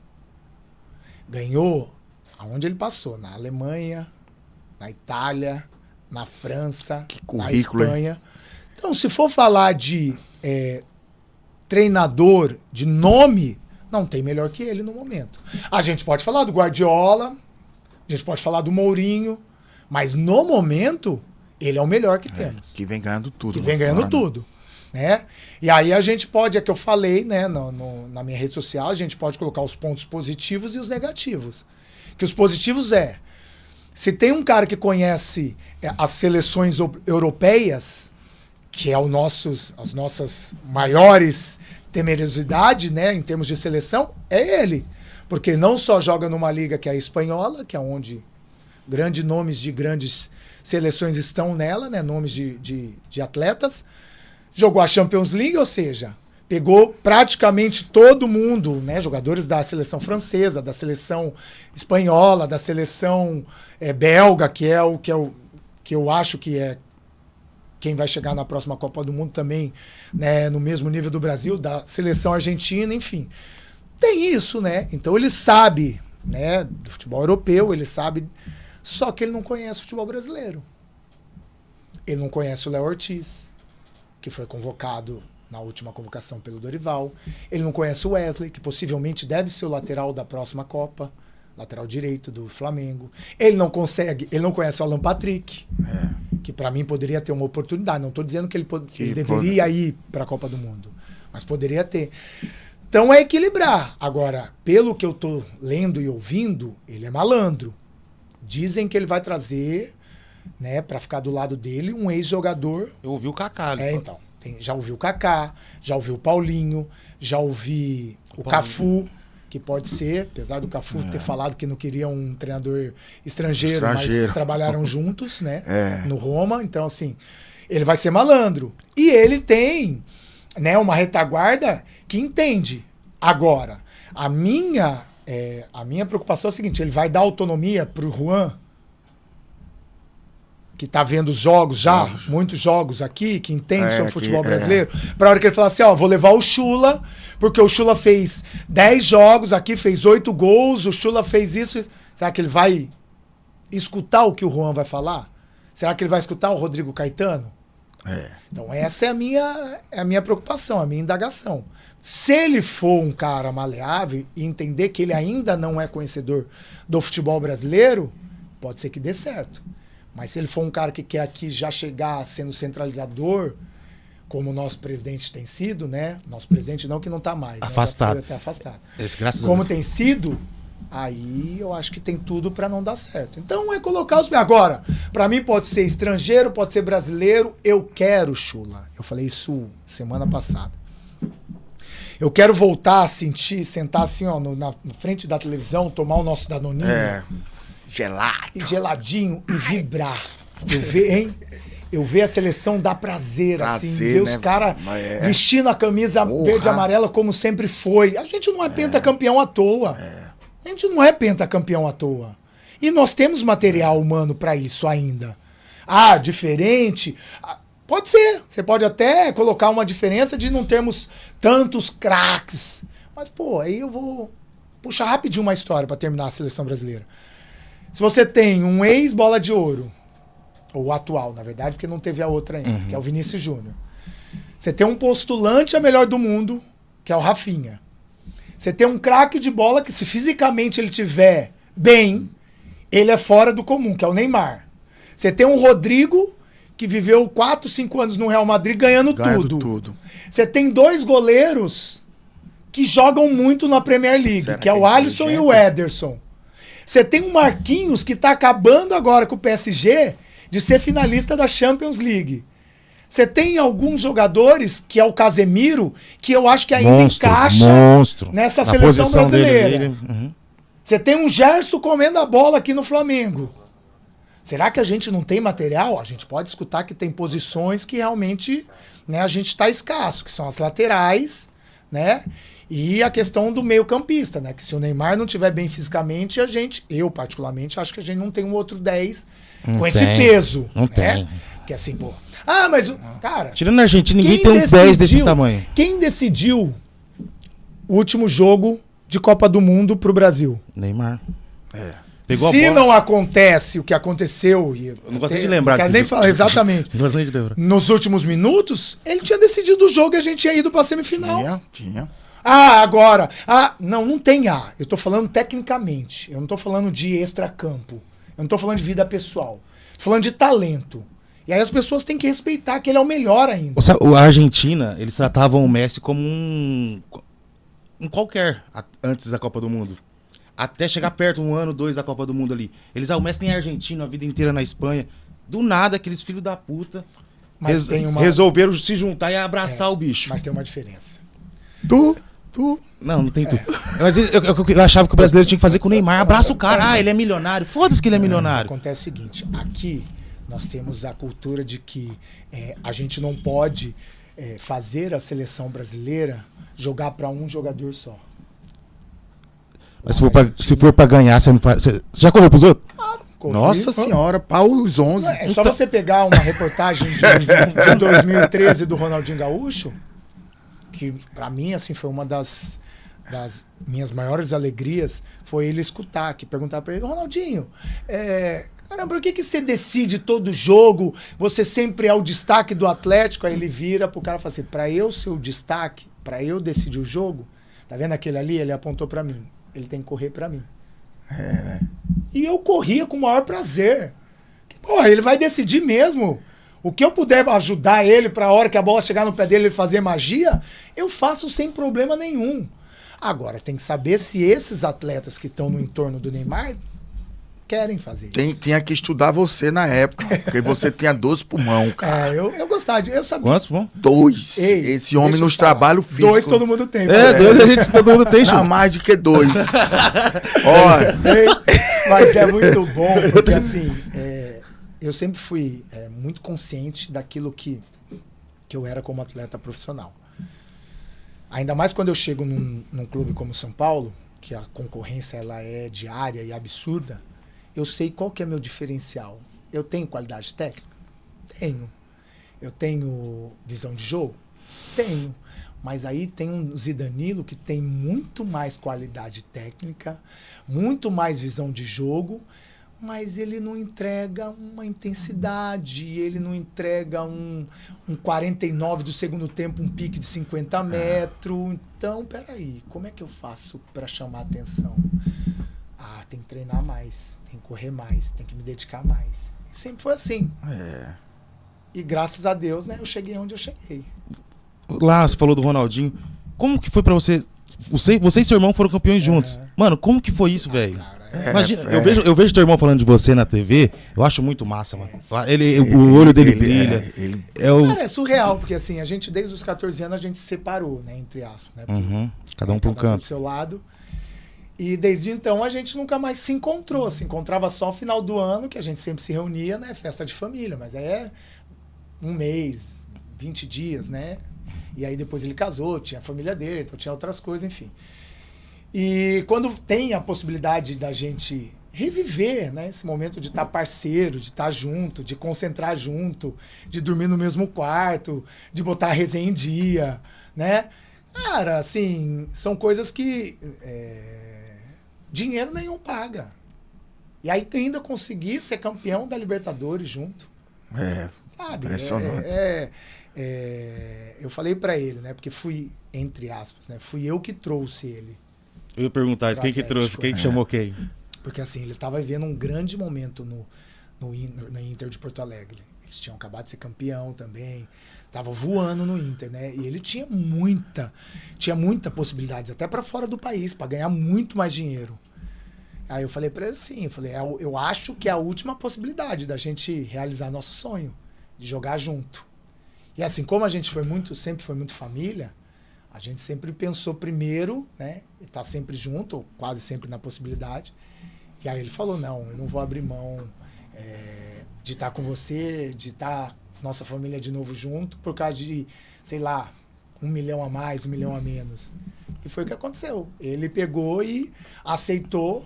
Ganhou aonde ele passou, na Alemanha, na Itália, na França, na Espanha. Então, se for falar de treinador de nome, não tem melhor que ele no momento. A gente pode falar do Guardiola, a gente pode falar do Mourinho, mas no momento, ele é o melhor que temos. Que vem ganhando tudo. Que vem ganhando tudo. Né? E aí a gente pode, é que eu falei, né, na minha rede social, a gente pode colocar os pontos positivos e os negativos. Que os positivos se tem um cara que conhece as seleções europeias, que é as nossas maiores temerosidades, né, em termos de seleção, é ele. Porque não só joga numa liga que é a espanhola, que é onde grandes nomes de grandes seleções estão nela, né, nomes de atletas, jogou a Champions League, ou seja, pegou praticamente todo mundo, né, jogadores da seleção francesa, da seleção espanhola, da seleção belga, que eu acho que é quem vai chegar na próxima Copa do Mundo também, né, no mesmo nível do Brasil, da seleção argentina, enfim. Tem isso, né? Então ele sabe, né, do futebol europeu, ele sabe, só que ele não conhece o futebol brasileiro. Ele não conhece o Léo Ortiz, que foi convocado na última convocação pelo Dorival. Ele não conhece o Wesley, que possivelmente deve ser o lateral da próxima Copa, lateral direito do Flamengo. Ele não conhece o Alan Patrick, que para mim poderia ter uma oportunidade. Não estou dizendo que ele deveria ir para a Copa do Mundo, mas poderia ter. Então é equilibrar. Agora, pelo que eu estou lendo e ouvindo, ele é malandro. Dizem que ele vai trazer, né, para ficar do lado dele, um ex-jogador. Eu ouvi o Kaká. Então. Já ouvi o Kaká, já ouvi o Paulinho, já ouvi o Cafu, que pode ser, apesar do Cafu ter falado que não queria um treinador estrangeiro, mas trabalharam juntos, né, no Roma. Então, assim, ele vai ser malandro. E ele tem, né, uma retaguarda que entende. Agora, a minha preocupação é a seguinte: ele vai dar autonomia pro Juan, que tá vendo os jogos já, muitos jogos aqui, que entende sobre o futebol brasileiro, pra hora que ele falar assim, vou levar o Chula, porque o Chula fez 10 jogos aqui, fez 8 gols, o Chula fez isso. Será que ele vai escutar o que o Juan vai falar? Será que ele vai escutar o Rodrigo Caetano? Então essa é a minha preocupação, a minha indagação. Se ele for um cara maleável e entender que ele ainda não é conhecedor do futebol brasileiro, pode ser que dê certo. Mas se ele for um cara que quer aqui já chegar sendo centralizador, como o nosso presidente tem sido, né? Nosso presidente não, que não está mais. Afastado. Né? Até afastado. Graças como a Deus. Tem sido, aí eu acho que tem tudo para não dar certo. Então é colocar os... Agora, para mim pode ser estrangeiro, pode ser brasileiro. Eu quero, Chula. Eu falei isso semana passada. Eu quero voltar a sentar assim, ó, na frente da televisão, tomar o nosso danoninho. Geladinho e vibrar. Eu ver a seleção dar prazer assim, ver, né, os caras vestindo a camisa verde e amarela como sempre foi. A gente não é pentacampeão à toa. A gente não é pentacampeão à toa. E nós temos material humano para isso ainda. Diferente. Pode ser. Você pode até colocar uma diferença de não termos tantos craques. Mas, aí eu vou puxar rapidinho uma história para terminar a seleção brasileira. Se você tem um ex-bola de ouro, ou atual, na verdade, porque não teve a outra ainda, que é o Vinícius Júnior. Você tem um postulante a melhor do mundo, que é o Rafinha. Você tem um craque de bola que, se fisicamente ele tiver bem, ele é fora do comum, que é o Neymar. Você tem um Rodrigo, que viveu 4, 5 anos no Real Madrid ganhando tudo. Você tem 2 goleiros que jogam muito na Premier League, Será que é que o é Alisson e o inteligente? Ederson. Você tem o Marquinhos, que tá acabando agora com o PSG de ser finalista da Champions League. Você tem alguns jogadores, que é o Casemiro, que eu acho que ainda encaixa nessa Na seleção posição brasileira. dele, uhum. Você tem um Gerson comendo a bola aqui no Flamengo. Será que a gente não tem material? A gente pode escutar que tem posições que realmente, né, a gente está escasso, que são as laterais, né? E a questão do meio-campista, né? Que se o Neymar não estiver bem fisicamente, eu particularmente acho que a gente não tem um outro 10 Não com esse tem, peso. não né? tem. Porque assim, pô. Ah, mas, cara. Tirando a Argentina, ninguém quem tem um 10 desse tamanho. Quem decidiu o último jogo de Copa do Mundo pro Brasil? Neymar. Pegou se não acontece o que aconteceu, eu não gosto nem de lembrar. Não quero nem falar, exatamente. Não gosto nem de lembrar. Nos últimos minutos, ele tinha decidido o jogo e a gente tinha ido pra semifinal. Tinha. Ah, agora. Ah, não tem A. Eu tô falando tecnicamente. Eu não tô falando de extracampo. Eu não tô falando de vida pessoal. Tô falando de talento. E aí as pessoas têm que respeitar que ele é o melhor ainda. A Argentina, eles tratavam o Messi como um qualquer antes da Copa do Mundo. Até chegar perto, 1 ano, 2 da Copa do Mundo ali. O Messi tem argentino a vida inteira na Espanha. Do nada, aqueles filhos da puta resolveram se juntar e abraçar o bicho. Mas tem uma diferença. Não tem tu. Mas eu achava que o brasileiro tinha que fazer com o Neymar. Abraça o cara. Ah, ele é milionário. Foda-se que ele é milionário. Acontece o seguinte, aqui nós temos a cultura de que a gente não pode fazer a seleção brasileira jogar para um jogador só. Mas se for pra ganhar, você não faz. Você já correu pros outros? Corri. Nossa senhora, pau os 11. É só você pegar uma reportagem de 2013 do Ronaldinho Gaúcho, que pra mim assim foi uma das minhas maiores alegrias, foi ele escutar, que perguntar pra ele, Ronaldinho, caramba, por que você decide todo jogo? Você sempre é o destaque do Atlético? Aí ele vira pro cara e fala assim, pra eu ser o destaque, pra eu decidir o jogo, tá vendo aquele ali? Ele apontou pra mim. Ele tem que correr pra mim. E eu corria com o maior prazer. Porra, ele vai decidir mesmo. O que eu puder ajudar ele pra hora que a bola chegar no pé dele e fazer magia, eu faço sem problema nenhum. Agora, tem que saber se esses atletas que estão no entorno do Neymar querem fazer isso. Tinha que estudar você na época, porque você tinha 12 pulmão, cara. Eu gostava eu sabia. Quantos, pulmão? 2. Ei, Esse homem deixa eu nos falar. trabalhos físicos. 2 todo mundo tem. 2 todo mundo tem, Não, show. mais do que 2. Olha, Mas é muito bom, porque assim, eu sempre fui muito consciente daquilo que eu era como atleta profissional. Ainda mais quando eu chego num clube como São Paulo, que a concorrência ela é diária e absurda, eu sei qual que é meu diferencial. Eu tenho qualidade técnica? Tenho. Eu tenho visão de jogo? Tenho. Mas aí tem um Zidanilo que tem muito mais qualidade técnica, muito mais visão de jogo, mas ele não entrega uma intensidade, ele não entrega um 49 do segundo tempo, um pique de 50 metros. Então, peraí, como é que eu faço para chamar a atenção? Tem que treinar mais, tem que correr mais, tem que me dedicar mais. E sempre foi assim. E graças a Deus, né, eu cheguei onde eu cheguei. Lá, você falou do Ronaldinho. Como que foi pra você? Você e seu irmão foram campeões juntos. Mano, como que foi isso, velho? Imagina, eu vejo teu irmão falando de você na TV, eu acho muito massa, mano. O olho dele brilha. Cara, é surreal, porque assim, a gente desde os 14 anos a gente se separou, né, entre aspas, né? Cada um pra um canto. Do seu lado. E desde então a gente nunca mais se encontrou. Se encontrava só no final do ano, que a gente sempre se reunia, né? Festa de família, mas aí é 1 mês, 20 dias, né? E aí depois ele casou, tinha a família dele, então tinha outras coisas, enfim. E quando tem a possibilidade da gente reviver, né, esse momento de estar parceiro, de estar junto, de concentrar junto, de dormir no mesmo quarto, de botar a resenha em dia, né? Cara, assim, são coisas que dinheiro nenhum paga. E aí ainda consegui ser campeão da Libertadores junto. Sabe? Impressionante. Eu falei pra ele, né? Porque fui, entre aspas, né? Fui eu que trouxe ele. Eu ia perguntar isso, quem que trouxe? Quem que chamou quem? Porque assim, ele tava vivendo um grande momento no Inter de Porto Alegre. Eles tinham acabado de ser campeão também. Tava voando no Inter, né? E ele tinha muita possibilidade, até para fora do país, para ganhar muito mais dinheiro. Aí eu falei para ele assim, eu acho que é a última possibilidade da gente realizar nosso sonho, de jogar junto. E assim, como a gente sempre foi muito família, a gente sempre pensou primeiro, né? Estar sempre junto, ou quase sempre na possibilidade. E aí ele falou, não, eu não vou abrir mão de estar com você, de estar nossa família de novo junto, por causa de, sei lá, 1 milhão a mais, 1 milhão a menos. E foi o que aconteceu. Ele pegou e aceitou,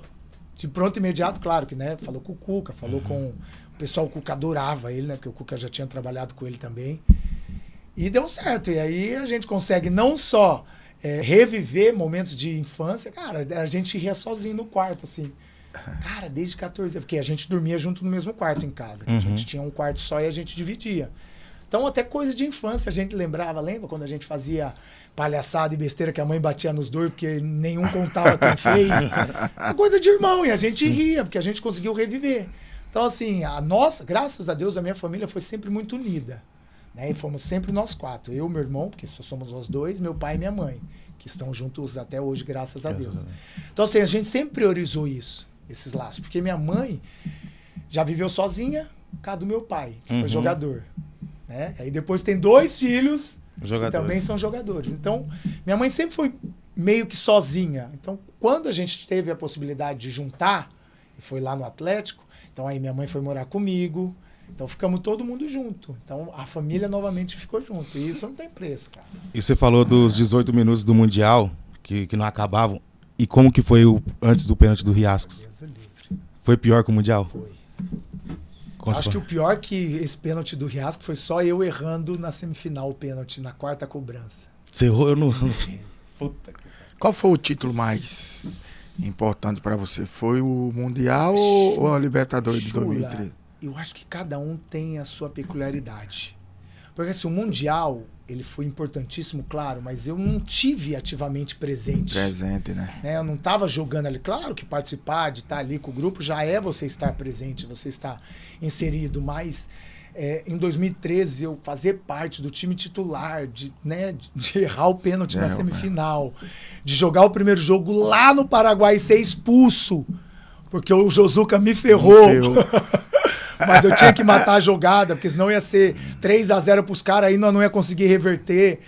de pronto imediato, claro que, né? Falou com o Cuca, falou com... O pessoal, o Cuca adorava ele, né? Porque o Cuca já tinha trabalhado com ele também. E deu certo. E aí a gente consegue não só reviver momentos de infância, cara, a gente ria sozinho no quarto, assim. Cara, desde 14 anos, porque a gente dormia junto no mesmo quarto em casa. A gente tinha um quarto só e a gente dividia. Então, até coisa de infância a gente lembrava. Lembra quando a gente fazia palhaçada e besteira que a mãe batia nos dois porque nenhum contava quem fez? É coisa de irmão, e a gente ria, porque a gente conseguiu reviver. Então, assim, graças a Deus, a minha família foi sempre muito unida. Né? E fomos sempre nós 4. Eu, meu irmão, porque só somos nós 2, meu pai e minha mãe, que estão juntos até hoje, graças a Deus. Então, assim, a gente sempre priorizou isso, esses laços. Porque minha mãe já viveu sozinha por causa do meu pai, que foi jogador. Né? Aí depois tem 2 filhos que também são jogadores. Então, minha mãe sempre foi meio que sozinha. Então, quando a gente teve a possibilidade de juntar, e foi lá no Atlético, então aí minha mãe foi morar comigo, então ficamos todo mundo junto. Então, a família novamente ficou junto. E isso não tem preço, cara. E você falou dos 18 minutos do Mundial, que não acabavam. E como que foi antes do pênalti do Riascos? Foi pior que o Mundial? Foi. Acho que o pior que esse pênalti do Riasco foi só eu errando na semifinal o pênalti, na 4ª cobrança. Você errou? Eu não... Puta que... Qual foi o título mais importante para você? Foi o Mundial ou a Libertadores de 2013? Eu acho que cada um tem a sua peculiaridade. Porque assim, o Mundial, ele foi importantíssimo, claro, mas eu não tive ativamente presente. Presente, né? Eu não estava jogando ali. Claro que participar, de estar ali com o grupo, já é você estar presente, você estar inserido. Mas em 2013, eu fazer parte do time titular, de errar o pênalti na semifinal, de jogar o primeiro jogo lá no Paraguai e ser expulso, porque o Josuka me ferrou. Mas eu tinha que matar a jogada, porque senão ia ser 3-0 pros caras, aí nós não ia conseguir reverter.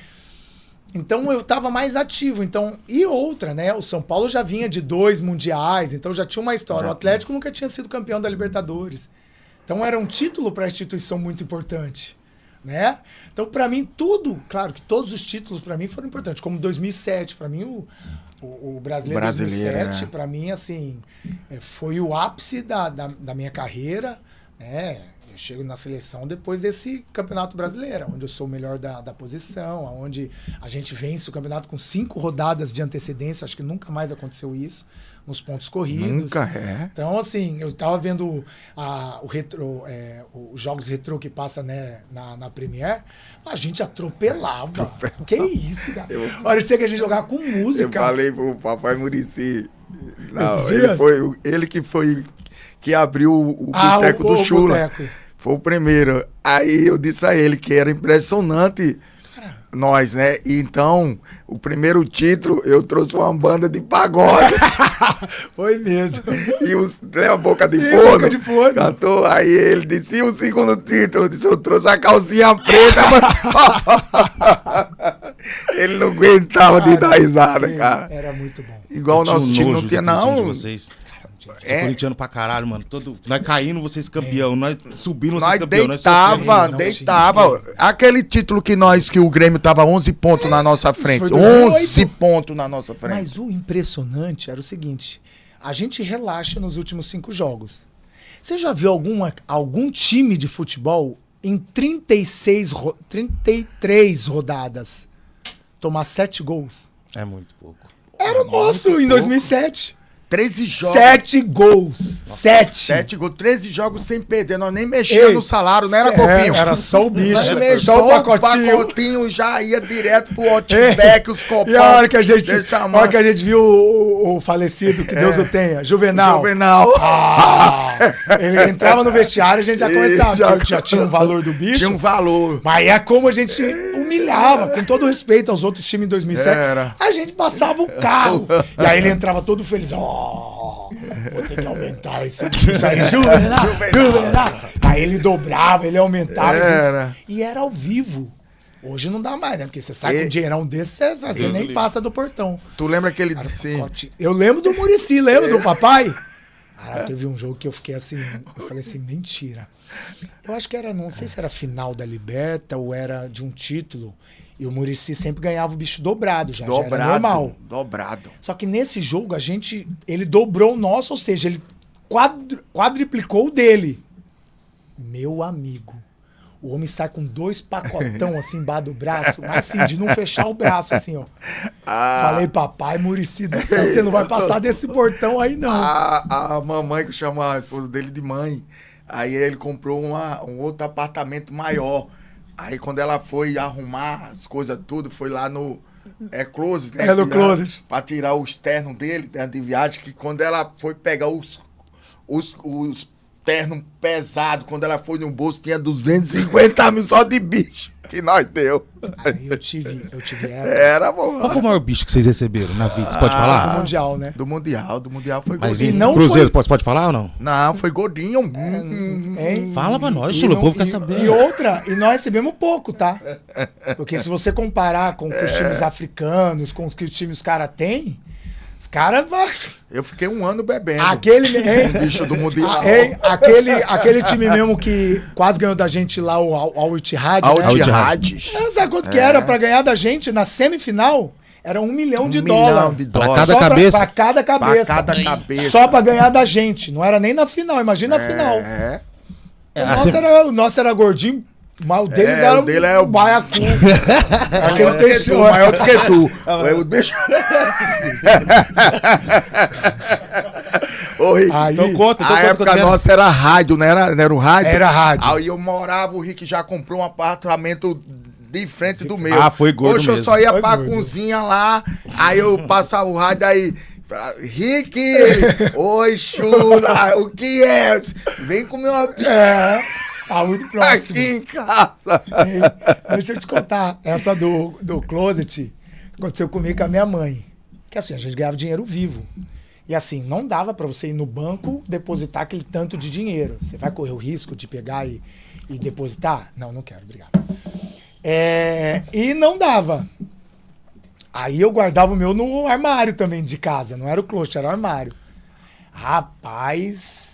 Então eu tava mais ativo. Então, e outra, né? O São Paulo já vinha de 2 mundiais, então já tinha uma história. O Atlético nunca tinha sido campeão da Libertadores. Então era um título para a instituição muito importante. Né? Então, para mim, tudo, claro que todos os títulos para mim foram importantes. Como 2007, para mim, o Brasileiro 2007, para mim, assim, foi o ápice da minha carreira. Eu chego na seleção depois desse Campeonato Brasileiro, onde eu sou o melhor da posição, onde a gente vence o campeonato com 5 rodadas de antecedência. Acho que nunca mais aconteceu isso nos pontos corridos. Nunca é. Então, assim, eu tava vendo os jogos retrô que passa, né, na Premiere, a gente atropelava. Que isso, cara? Parecia que a gente jogava com música. Eu falei pro papai Muricy. Não, ele que abriu o boteco do Chula. Foi o primeiro. Aí eu disse a ele que era impressionante nós, né? E então, o primeiro título, eu trouxe uma banda de pagode. Foi mesmo. E a Boca de Forno cantou. Aí ele disse, e o segundo título? Eu disse, eu trouxe a calcinha preta. Ele não aguentava de dar risada, cara. Era muito bom. Igual o nosso time não tinha, não. Corintiano pra caralho, mano. Nós caindo, vocês campeão. Nós subindo, Nós vocês campeão. deitava. Aquele título que o Grêmio tava 11 pontos na nossa frente. 11 pontos na nossa frente. Mas o impressionante era o seguinte. A gente relaxa nos últimos 5 jogos. Você já viu algum time de futebol em 33 rodadas tomar 7 gols? É muito pouco. Era o nosso em 2007. 13 jogos. 7 gols. 7 gols. 13 jogos sem perder. Nós nem mexíamos no salário, não era copinho. Era só o bicho. Só o pacotinho já ia direto pro Outback, os copos. E a hora que a gente viu o falecido, que Deus o tenha, Juvenal. Ele entrava no vestiário e a gente já começava. Porque já tinha um valor do bicho. Tinha um valor. Mas é como a gente humilhava, com todo respeito aos outros times em 2007. A gente passava o carro. E aí ele entrava todo feliz. Vou ter que aumentar esse bicho aí. Juvenal. Aí ele dobrava, ele aumentava. E era ao vivo. Hoje não dá mais, né? Porque você sai com um dinheirão desse, você nem passa do portão. Tu lembra aquele... Eu lembro do Muricy, lembra do papai? Cara, teve um jogo que eu fiquei assim, eu falei assim, mentira. Eu acho que era, não sei se era final da Liberta ou era de um título. E o Muricy sempre ganhava o bicho dobrado, já era normal. Dobrado. Só que nesse jogo, ele dobrou o nosso, ou seja, ele quadriplicou o dele. Meu amigo. O homem sai com 2 pacotão assim embaixo do braço, mas assim, de não fechar o braço, assim, ó. Falei, papai, Muricy do céu, você não vai passar desse portão aí, não. A mamãe, que chama a esposa dele de mãe, aí ele comprou um outro apartamento maior. Aí quando ela foi arrumar as coisas tudo, foi lá no Closet, né? No Closet. Pra tirar o externo dele, de viagem, que quando ela foi pegar os terno pesado, quando ela foi no bolso, tinha 250 mil só de bicho que nós deu. Aí eu tive época. Era bom. Qual foi o maior bicho que vocês receberam na vida? Você pode falar? Do Mundial, né? Do Mundial foi Mas Godinho. e não Cruzeiro, pode falar ou não? Não, foi Godinho. Fala pra nós, Chula, o povo quer saber. E nós recebemos pouco, tá? Porque se você comparar com o que os times africanos, com o que os times caras têm, os caras... Eu fiquei 1 ano bebendo. Bicho do Mundial. Aquele time mesmo que quase ganhou da gente lá, o Al-Ittihad, né? Al-Ittihad. Sabe quanto que era pra ganhar da gente na semifinal? Era $1 milhão de dólares. Pra cada cabeça. Pra cada cabeça. Pra cada cabeça. Só pra ganhar da gente. Não era nem na final, imagina a final. O nosso era gordinho. Mas o deles era o baiacu. Aquele peixe maior do que tu. O bicho. Ô, Rick, então conta, a época nossa era rádio, não era o rádio? Era rádio. Aí eu morava, o Rick já comprou um apartamento de frente do meu. Foi gordo mesmo. Hoje eu só ia pra cozinha lá, aí eu passava o rádio, aí... Rick, oi, Chula, o que é? Vem comer uma pizza. Tá muito próximo. Aqui em casa. Deixa eu te contar. Essa do Closet aconteceu comigo com a minha mãe. Que assim, a gente ganhava dinheiro vivo. E assim, não dava pra você ir no banco depositar aquele tanto de dinheiro. Você vai correr o risco de pegar e depositar? Não quero, obrigado. E não dava. Aí eu guardava o meu no armário também de casa. Não era o closet, era o armário. Rapaz...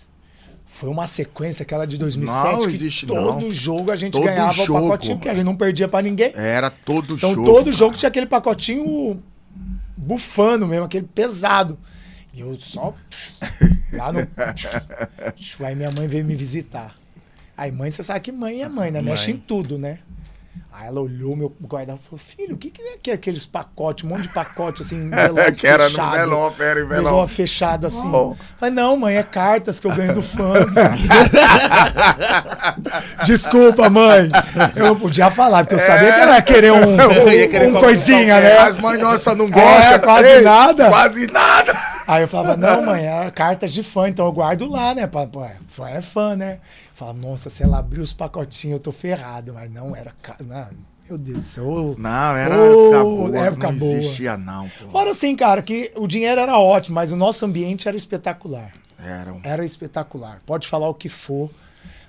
Foi uma sequência, aquela de 2007, não existe, que todo jogo a gente todo ganhava jogo, o pacotinho, porque a gente não perdia pra ninguém. Era todo então, jogo. Então todo jogo tinha aquele pacotinho bufando mesmo, aquele pesado. E eu só... lá no... Aí minha mãe veio me visitar. Aí mãe, você sabe que mãe é mãe, né? Mexe em tudo, né? Aí ela olhou meu guarda-roupa e falou, filho, o que é aqueles pacotes, um monte de pacote assim, envelope que era fechado. No envelope, era envelope. Envelope fechado assim. Falei, não, mãe, é cartas que eu ganho do fã. Desculpa, mãe. Eu não podia falar, porque eu sabia que ela ia querer um coisinha, né? As mães nossas não gostam. Quase nada. Quase nada. Aí eu falava, não, mãe, é cartas de fã, então eu guardo lá, né? Fã é fã, né? Fala, nossa, se ela abrir os pacotinhos, eu tô ferrado. Mas não, era... Não, meu Deus do céu. Não, era época boa. Não existia, não. Pô. Fora assim, cara, que o dinheiro era ótimo, mas o nosso ambiente era espetacular. Era espetacular. Pode falar o que for,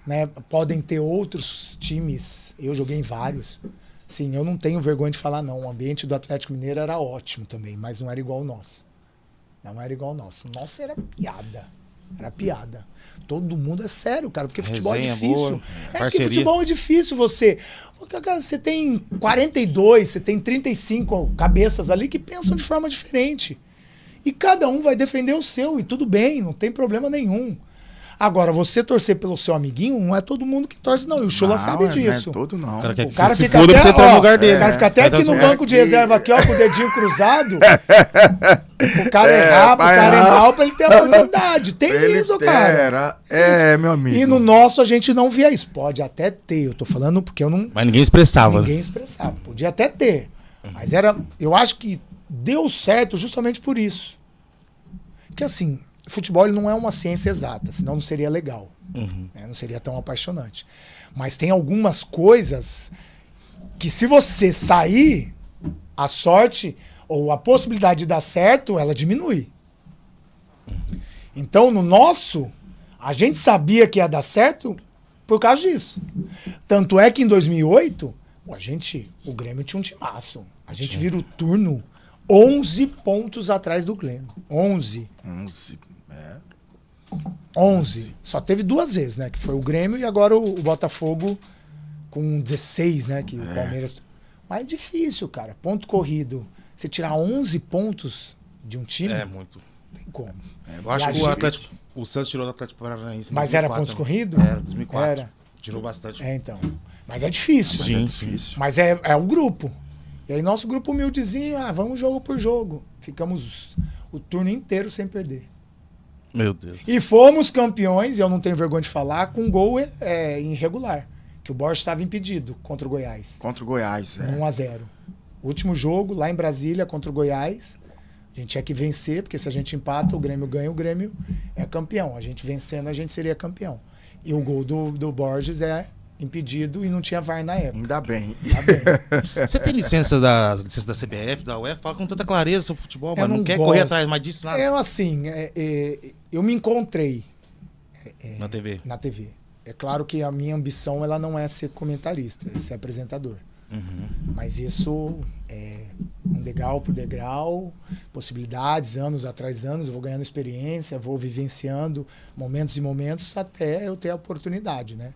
né? Podem ter outros times. Eu joguei em vários. Sim, eu não tenho vergonha de falar, não. O ambiente do Atlético Mineiro era ótimo também, mas não era igual ao nosso. Não era igual ao nosso. O nosso era piada. Era piada. Todo mundo é sério, cara, porque futebol é difícil. Boa, porque futebol é difícil você tem 42, você tem 35 cabeças ali que pensam de forma diferente. E cada um vai defender o seu, e tudo bem, não tem problema nenhum. Agora, você torcer pelo seu amiguinho, não é todo mundo que torce, não. E o Chula sabe disso. Não é todo, não. O cara, o cara se fica foda até, pra você entrar no lugar dele. O cara fica até aqui no banco de reserva, aqui, ó, com o dedinho cruzado. O cara errar, o cara é mal pra ele ter a oportunidade. Tem isso, cara. Meu amigo. E no nosso a gente não via isso. Pode até ter, eu tô falando porque eu não... Mas ninguém expressava. Ninguém expressava. Podia até ter. Mas era... Eu acho que deu certo justamente por isso. Que assim... futebol ele não é uma ciência exata, senão não seria legal. Né? Não seria tão apaixonante. Mas tem algumas coisas que se você sair, a sorte ou a possibilidade de dar certo, ela diminui. Então, no nosso, a gente sabia que ia dar certo por causa disso. Tanto é que em 2008, o Grêmio tinha um timaço. A gente vira o turno 11 pontos atrás do Grêmio. 11. 11. Só teve 2 vezes, né? Que foi o Grêmio e agora o Botafogo com 16, né? Que o Palmeiras... Mas é difícil, cara. Ponto corrido. Você tirar 11 pontos de um time... É muito. Não tem como. Eu acho que o Santos tirou do Atlético Paranaense. Mas 2004, era pontos corridos? Era, 2004. Era. Tirou bastante. Então. Mas é difícil. Sim, difícil. Mas é um grupo. E aí nosso grupo humildezinho, vamos jogo por jogo. Ficamos o turno inteiro sem perder. Meu Deus. E fomos campeões, e eu não tenho vergonha de falar, com gol irregular. Que o Borges estava impedido contra o Goiás. Contra o Goiás, 1-0. Último jogo, lá em Brasília, contra o Goiás. A gente tinha que vencer, porque se a gente empata, o Grêmio ganha, o Grêmio é campeão. A gente vencendo, a gente seria campeão. E o gol do Borges é impedido e não tinha VAR na época. Ainda bem. Você tem licença da CBF, da UEFA? Fala com tanta clareza sobre futebol, mas não quer correr atrás mais disso nada. Eu me encontrei na TV. Na TV. É claro que a minha ambição ela não é ser comentarista, é ser apresentador. Mas isso é um degrau por degrau, possibilidades, anos atrás anos, eu vou ganhando experiência, vou vivenciando momentos e momentos até eu ter a oportunidade, né?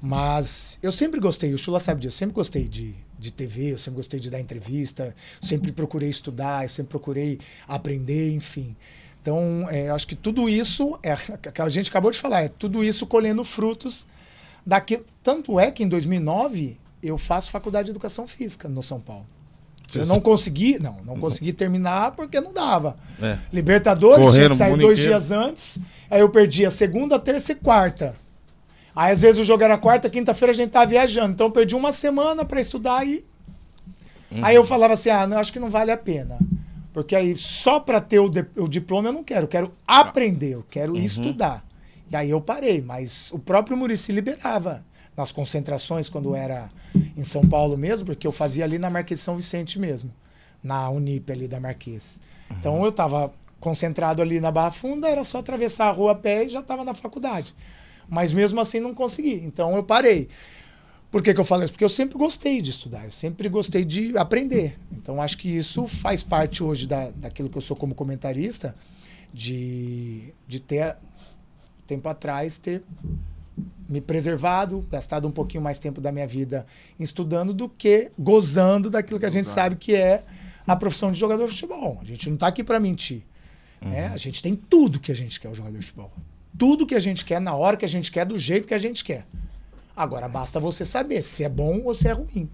Mas eu sempre gostei, o Chula sabe disso, eu sempre gostei de TV, eu sempre gostei de dar entrevista, eu sempre procurei estudar, eu sempre procurei aprender, enfim. Então, eu acho que tudo isso, que a gente acabou de falar, tudo isso colhendo frutos daquilo. Tanto é que em 2009 eu faço faculdade de Educação Física no São Paulo. Eu não consegui terminar porque não dava. Libertadores, tinha que sair 2 dias antes, aí eu perdi a segunda, terça e quarta. Aí às vezes o jogo era quarta, quinta-feira a gente tava viajando, então eu perdi uma semana para estudar e... Aí eu falava assim, não, acho que não vale a pena. Porque aí só para ter o diploma eu quero aprender, eu quero estudar. E aí eu parei, mas o próprio Muricy liberava nas concentrações, quando era em São Paulo mesmo, porque eu fazia ali na Marquês de São Vicente mesmo, na Unip ali da Marquês. Então eu estava concentrado ali na Barra Funda, era só atravessar a rua a pé e já estava na faculdade. Mas mesmo assim não consegui, então eu parei. Por que eu falo isso? Porque eu sempre gostei de estudar, eu sempre gostei de aprender. Então acho que isso faz parte hoje daquilo que eu sou como comentarista, de ter, tempo atrás, ter me preservado, gastado um pouquinho mais tempo da minha vida estudando do que gozando daquilo que a gente sabe que é a profissão de jogador de futebol. A gente não está aqui para mentir. Né? A gente tem tudo que a gente quer, o jogador de futebol. Tudo que a gente quer, na hora que a gente quer, do jeito que a gente quer. Agora, basta você saber se é bom ou se é ruim.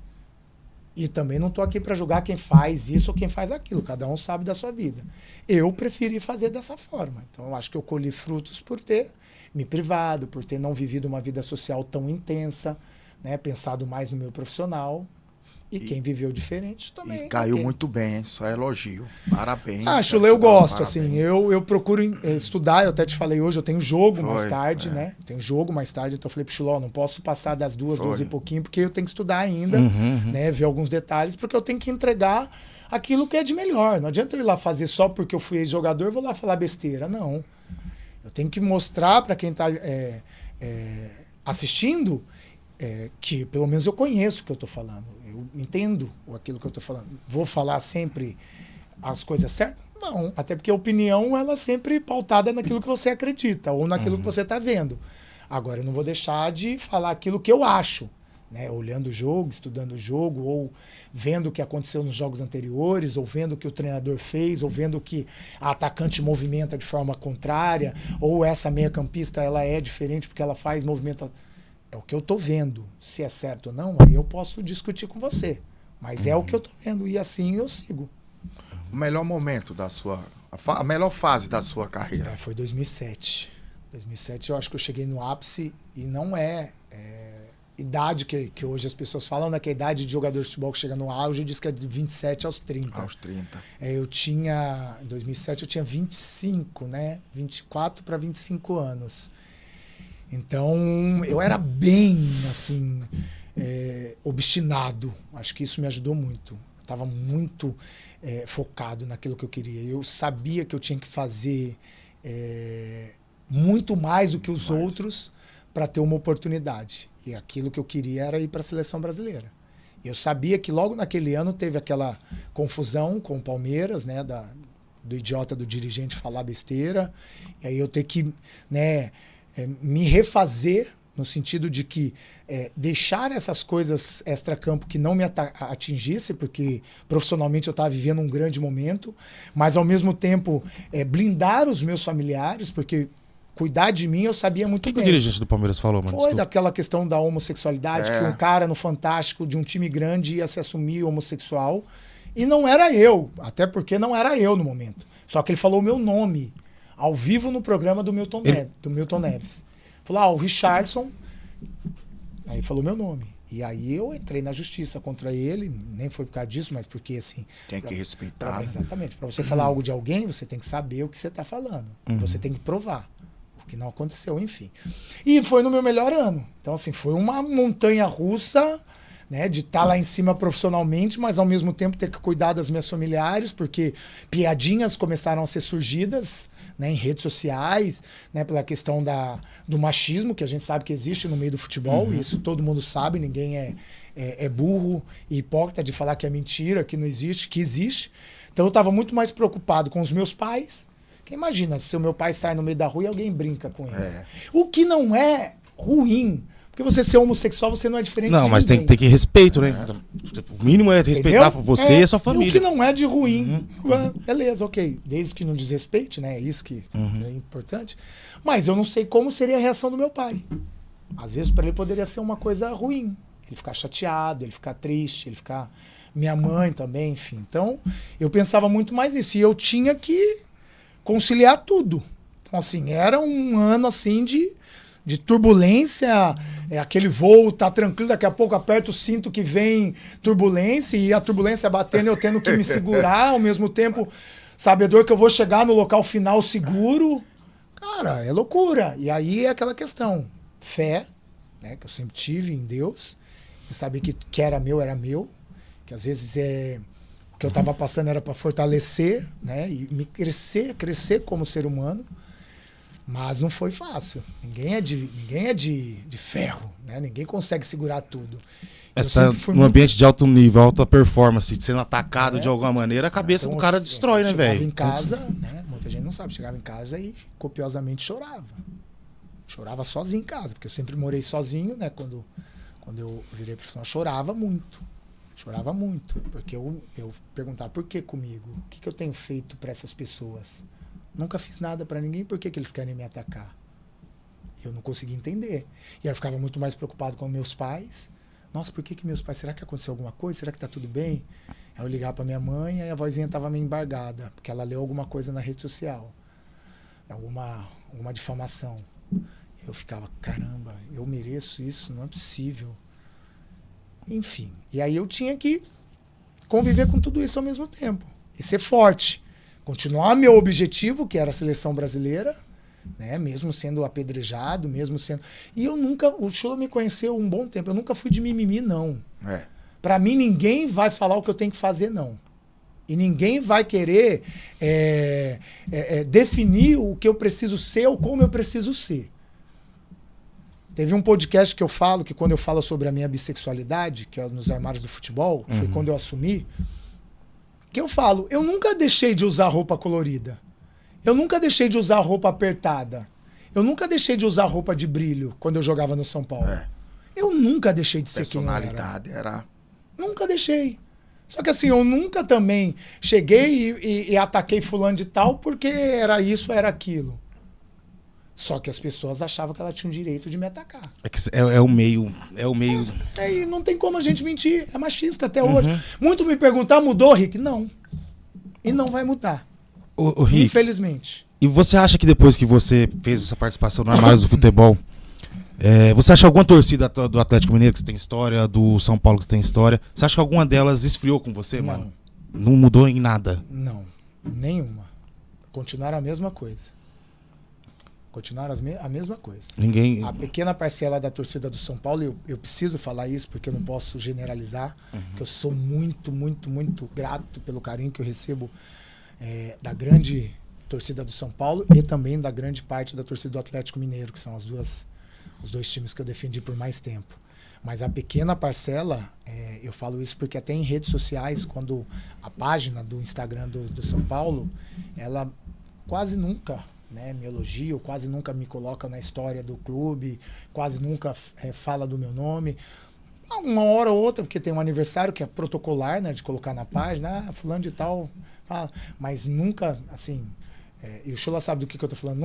E também não estou aqui para julgar quem faz isso ou quem faz aquilo. Cada um sabe da sua vida. Eu preferi fazer dessa forma. Então, eu acho que eu colhi frutos por ter me privado, por ter não vivido uma vida social tão intensa, né? Pensado mais no meu profissional. E quem viveu diferente também. E caiu muito bem, hein? Só elogio. Parabéns. Chula, eu gosto, assim. Eu procuro estudar, eu até te falei hoje, eu tenho jogo mais tarde, né? Eu tenho jogo mais tarde, então eu falei pro Chula, não posso passar das 2 e pouquinho, porque eu tenho que estudar ainda, né? Ver alguns detalhes, porque eu tenho que entregar aquilo que é de melhor. Não adianta eu ir lá fazer só porque eu fui ex-jogador, vou lá falar besteira. Não. Eu tenho que mostrar para quem está assistindo que pelo menos eu conheço o que eu estou falando. Eu entendo aquilo que eu estou falando. Vou falar sempre as coisas certas? Não. Até porque a opinião ela é sempre pautada naquilo que você acredita ou naquilo que você está vendo. Agora, eu não vou deixar de falar aquilo que eu acho. Né? Olhando o jogo, estudando o jogo, ou vendo o que aconteceu nos jogos anteriores, ou vendo o que o treinador fez, ou vendo que a atacante movimenta de forma contrária, ou essa meia-campista ela é diferente porque ela faz movimento. É o que eu estou vendo. Se é certo ou não, aí eu posso discutir com você. Mas é o que eu estou vendo e assim eu sigo. O melhor momento da sua... A melhor fase da sua carreira? Foi 2007. 2007 eu acho que eu cheguei no ápice e não idade que hoje as pessoas falam, né, que a idade de jogador de futebol que chega no auge diz que é de 27 aos 30. Aos 30. Em 2007 eu tinha 25, né? 24 para 25 anos. Então, eu era bem, assim, obstinado. Acho que isso me ajudou muito. Eu estava muito focado naquilo que eu queria. Eu sabia que eu tinha que fazer muito mais do que os outros para ter uma oportunidade. E aquilo que eu queria era ir para a seleção brasileira. Eu sabia que logo naquele ano teve aquela confusão com o Palmeiras, né, do idiota do dirigente falar besteira. E aí eu ter que, né, me refazer no sentido de que deixar essas coisas extracampo que não me atingisse, porque profissionalmente eu estava vivendo um grande momento, mas ao mesmo tempo blindar os meus familiares, porque cuidar de mim eu sabia muito bem. O que o dirigente do Palmeiras falou, mano? Foi Desculpa. daquela questão da homossexualidade, que um cara no Fantástico de um time grande ia se assumir homossexual. E não era eu, até porque não era eu no momento. Só que ele falou o meu nome, ao vivo no programa do Milton Neves. Falou, o Richardson. Aí falou meu nome. E aí eu entrei na justiça contra ele, nem foi por causa disso, mas porque assim... Tem que respeitar. Exatamente. Para você falar algo de alguém, você tem que saber o que você está falando. Você tem que provar. O que não aconteceu, enfim. E foi no meu melhor ano. Então, assim, foi uma montanha russa, né, de estar lá em cima profissionalmente, mas ao mesmo tempo ter que cuidar das minhas familiares, porque piadinhas começaram a ser surgidas, né, em redes sociais, né, pela questão do machismo, que a gente sabe que existe no meio do futebol, e isso todo mundo sabe, ninguém é burro e hipócrita de falar que é mentira, que não existe, que existe. Então eu estava muito mais preocupado com os meus pais. Que imagina, se o meu pai sai no meio da rua e alguém brinca com ele. O que não é ruim. Porque você ser homossexual, você não é diferente de Não, mas ninguém. tem que respeito, né? O mínimo é respeitar você e a sua família. O que não é de ruim. Beleza, ok. Desde que não desrespeite, né? É isso que é importante. Mas eu não sei como seria a reação do meu pai. Às vezes, para ele, poderia ser uma coisa ruim. Ele ficar chateado, ele ficar triste, ele ficar... Minha mãe também, enfim. Então, eu pensava muito mais nisso. E eu tinha que conciliar tudo. Então, assim, era um ano, assim, de turbulência, aquele voo tá tranquilo, daqui a pouco aperta o cinto que vem turbulência, e a turbulência batendo, eu tendo que me segurar, ao mesmo tempo, sabedor que eu vou chegar no local final seguro. Cara, é loucura. E aí é aquela questão, fé, né, que eu sempre tive em Deus, e saber que era meu, que às vezes o que eu estava passando era para fortalecer, né, e me crescer como ser humano. Mas não foi fácil. Ninguém é de ferro, né? Ninguém consegue segurar tudo. Está num ambiente de alto nível, alta performance, sendo atacado de alguma maneira, a cabeça do cara destrói, né, velho? Chegava em casa, né? Muita gente não sabe, chegava em casa e copiosamente chorava. Chorava sozinho em casa, porque eu sempre morei sozinho, né? Quando eu virei profissional, chorava muito. Chorava muito, porque eu perguntava, por que comigo? O que eu tenho feito para essas pessoas? Nunca fiz nada para ninguém, por que eles querem me atacar? Eu não conseguia entender. E aí eu ficava muito mais preocupado com meus pais. Nossa, por que meus pais? Será que aconteceu alguma coisa? Será que tá tudo bem? Aí eu ligava para minha mãe e a vozinha tava meio embargada, porque ela leu alguma coisa na rede social. Alguma difamação. Eu ficava, caramba, eu mereço isso? Não é possível. Enfim. E aí eu tinha que conviver com tudo isso ao mesmo tempo. E ser forte. Continuar meu objetivo, que era a seleção brasileira, né? Mesmo sendo apedrejado, mesmo sendo... E eu nunca... O Chula me conheceu um bom tempo. Eu nunca fui de mimimi, não. Pra mim, ninguém vai falar o que eu tenho que fazer, não. E ninguém vai querer definir o que eu preciso ser ou como eu preciso ser. Teve um podcast que eu falo, que quando eu falo sobre a minha bissexualidade, que é nos Armários do Futebol, foi quando eu assumi, que eu falo, eu nunca deixei de usar roupa colorida. Eu nunca deixei de usar roupa apertada. Eu nunca deixei de usar roupa de brilho quando eu jogava no São Paulo. Eu nunca deixei de ser quem eu era. Personalidade era... Nunca deixei. Só que assim, eu nunca também cheguei e ataquei fulano de tal porque era isso, era aquilo. Só que as pessoas achavam que ela tinha o direito de me atacar. É o meio... E não tem como a gente mentir. É machista até hoje. Muito me perguntar, mudou, Rick? Não. E não vai mudar. O Rick, infelizmente. E você acha que depois que você fez essa participação no Armários do Futebol, Você acha que alguma torcida do Atlético Mineiro que tem história, do São Paulo que tem história, você acha que alguma delas esfriou com você, mano? Não mudou em nada? Não, nenhuma. Continuaram a mesma coisa. Continuaram a mesma coisa. Ninguém... A pequena parcela da torcida do São Paulo, eu preciso falar isso porque eu não posso generalizar, que eu sou muito, muito, muito grato pelo carinho que eu recebo da grande torcida do São Paulo e também da grande parte da torcida do Atlético Mineiro, que são os dois times que eu defendi por mais tempo. Mas a pequena parcela, eu falo isso porque até em redes sociais, quando a página do Instagram do São Paulo, ela quase nunca... me elogia, quase nunca me coloca na história do clube, quase nunca fala do meu nome. Uma hora ou outra, porque tem um aniversário que é protocolar, né, de colocar na página, fulano de tal, mas nunca, assim, e o Chula sabe do que eu tô falando,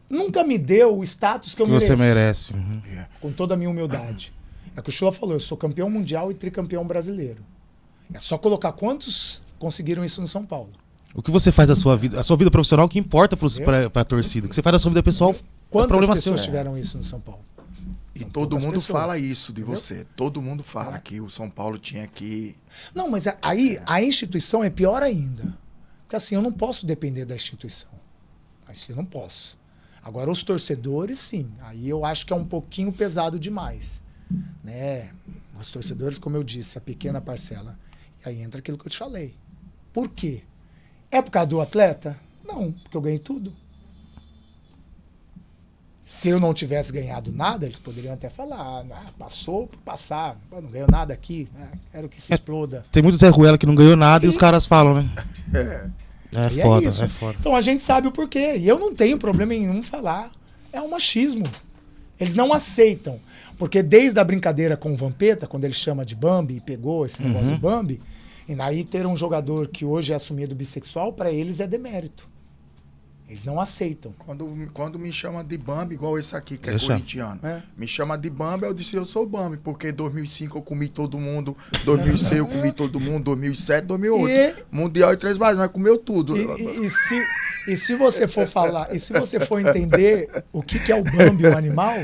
nunca me deu o status que eu mereço. Você merece. Com toda a minha humildade. É o que o Chula falou, eu sou campeão mundial e tricampeão brasileiro. É só colocar quantos conseguiram isso no São Paulo. O que você faz da sua vida? A sua vida profissional que importa pra torcida. O que você faz da sua vida pessoal é problema seu. Quantas pessoas tiveram isso no São Paulo? E todo mundo fala isso de você. Todo mundo fala que o São Paulo tinha que... Não, mas aí a instituição é pior ainda. Porque assim, eu não posso depender da instituição. Assim, eu não posso. Agora, os torcedores, sim. Aí eu acho que é um pouquinho pesado demais. Né? Os torcedores, como eu disse, a pequena parcela. E aí entra aquilo que eu te falei. Por quê? É por causa do atleta? Não, porque eu ganhei tudo. Se eu não tivesse ganhado nada, eles poderiam até falar, passou por passar, não ganhou nada aqui, quero que se exploda. Tem muito Zé Ruela que não ganhou nada e os caras falam, né? É foda, é foda. Então a gente sabe o porquê. E eu não tenho problema em nenhum falar. É um machismo. Eles não aceitam. Porque desde a brincadeira com o Vampeta, quando ele chama de Bambi e pegou esse negócio do Bambi, e aí ter um jogador que hoje é assumido bissexual, para eles é demérito. Eles não aceitam. Quando me chama de Bambi, igual esse aqui, que é corintiano, me chama de Bambi, eu disse, eu sou Bambi, porque em 2005 eu comi todo mundo, 2006 eu comi todo mundo, 2007, 2008. Mundial e 3 mais, mas comeu tudo. E se você for falar, e se você for entender o que é o Bambi, o animal,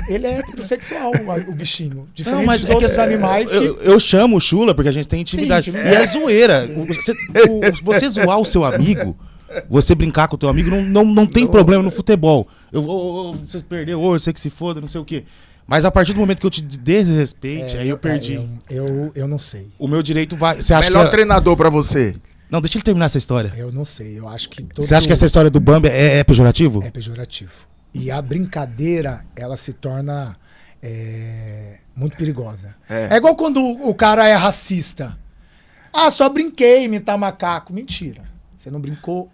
ele é heterossexual, o bichinho. Diferente dos outros animais que... Eu chamo o Chula porque a gente tem intimidade. Sim, e é zoeira. Você zoar o seu amigo, você brincar com o teu amigo, não tem problema no futebol. Você perdeu, eu sei que se foda, não sei o quê. Mas a partir do momento que eu te desrespeite, aí eu perdi. Eu não sei. O meu direito vai... Você acha melhor treinador pra você? Não, deixa ele terminar essa história. Eu não sei, eu acho que... Você acha que essa história do Bambi é pejorativo? É pejorativo. E a brincadeira, ela se torna muito perigosa. É igual quando o cara é racista. Só brinquei imitar macaco. Mentira. Você não brincou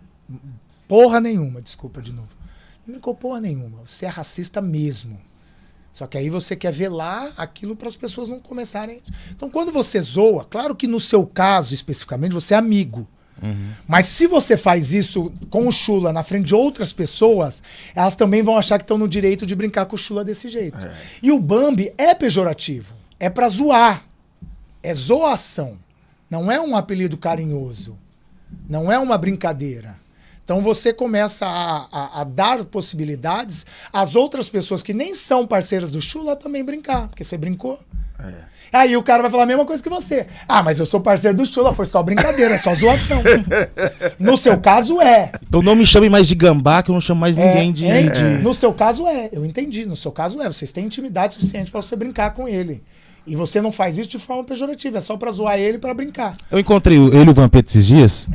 porra nenhuma, desculpa de novo. Não brincou porra nenhuma. Você é racista mesmo. Só que aí você quer velar aquilo para as pessoas não começarem... Então, quando você zoa, claro que no seu caso, especificamente, você é amigo. Mas se você faz isso com o Chula na frente de outras pessoas, elas também vão achar que estão no direito de brincar com o Chula desse jeito. E o Bambi é pejorativo. É para zoar. É zoação. Não é um apelido carinhoso. Não é uma brincadeira. Então você começa a dar possibilidades às outras pessoas que nem são parceiras do Chula também brincar, porque você brincou. Aí o cara vai falar a mesma coisa que você. Mas eu sou parceiro do Chula, foi só brincadeira, é só zoação. No seu caso Então não me chame mais de gambá, que eu não chamo mais ninguém de... No seu caso eu entendi. No seu caso vocês têm intimidade suficiente para você brincar com ele. E você não faz isso de forma pejorativa, é só pra zoar ele e pra brincar. Eu encontrei ele e o Vampeta esses dias.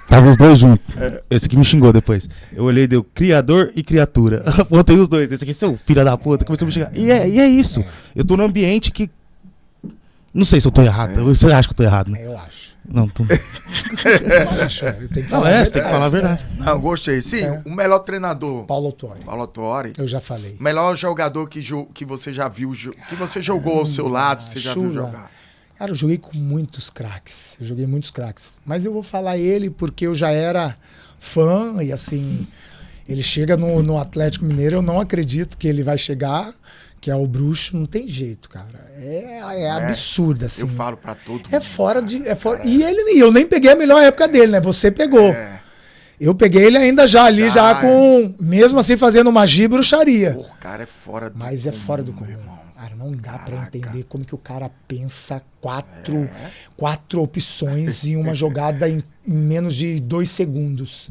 Tava os dois juntos. Esse aqui me xingou depois. Eu olhei e deu criador e criatura. Botei os dois. Esse aqui, seu filho da puta, começou a me xingar. E é isso. Eu tô num ambiente que... Não sei se eu tô errado. Você acha que eu tô errado, né? Eu acho. Não, tô... Eu acho. Eu tenho que falar você tem que falar a verdade. Não, gostei. Sim, o melhor treinador... Paulo Autuori. Paulo Autuori. Eu já falei. O melhor jogador que você já viu, que você jogou ao seu lado, você já viu jogar. Cara, eu joguei com muitos craques. Mas eu vou falar ele porque eu já era fã e assim... Ele chega no Atlético Mineiro, eu não acredito que ele vai chegar... Que é o Bruxo, não tem jeito, cara. É absurdo, assim. Eu falo pra todo mundo. É fora de... E eu nem peguei a melhor época dele, né? Você pegou. Eu peguei ele ainda já ali, já com... Mesmo assim, fazendo magia e bruxaria. O cara é fora do Mas é fora do comum. irmão. Cara, não dá pra entender como que o cara pensa quatro opções em uma jogada em menos de 2 segundos.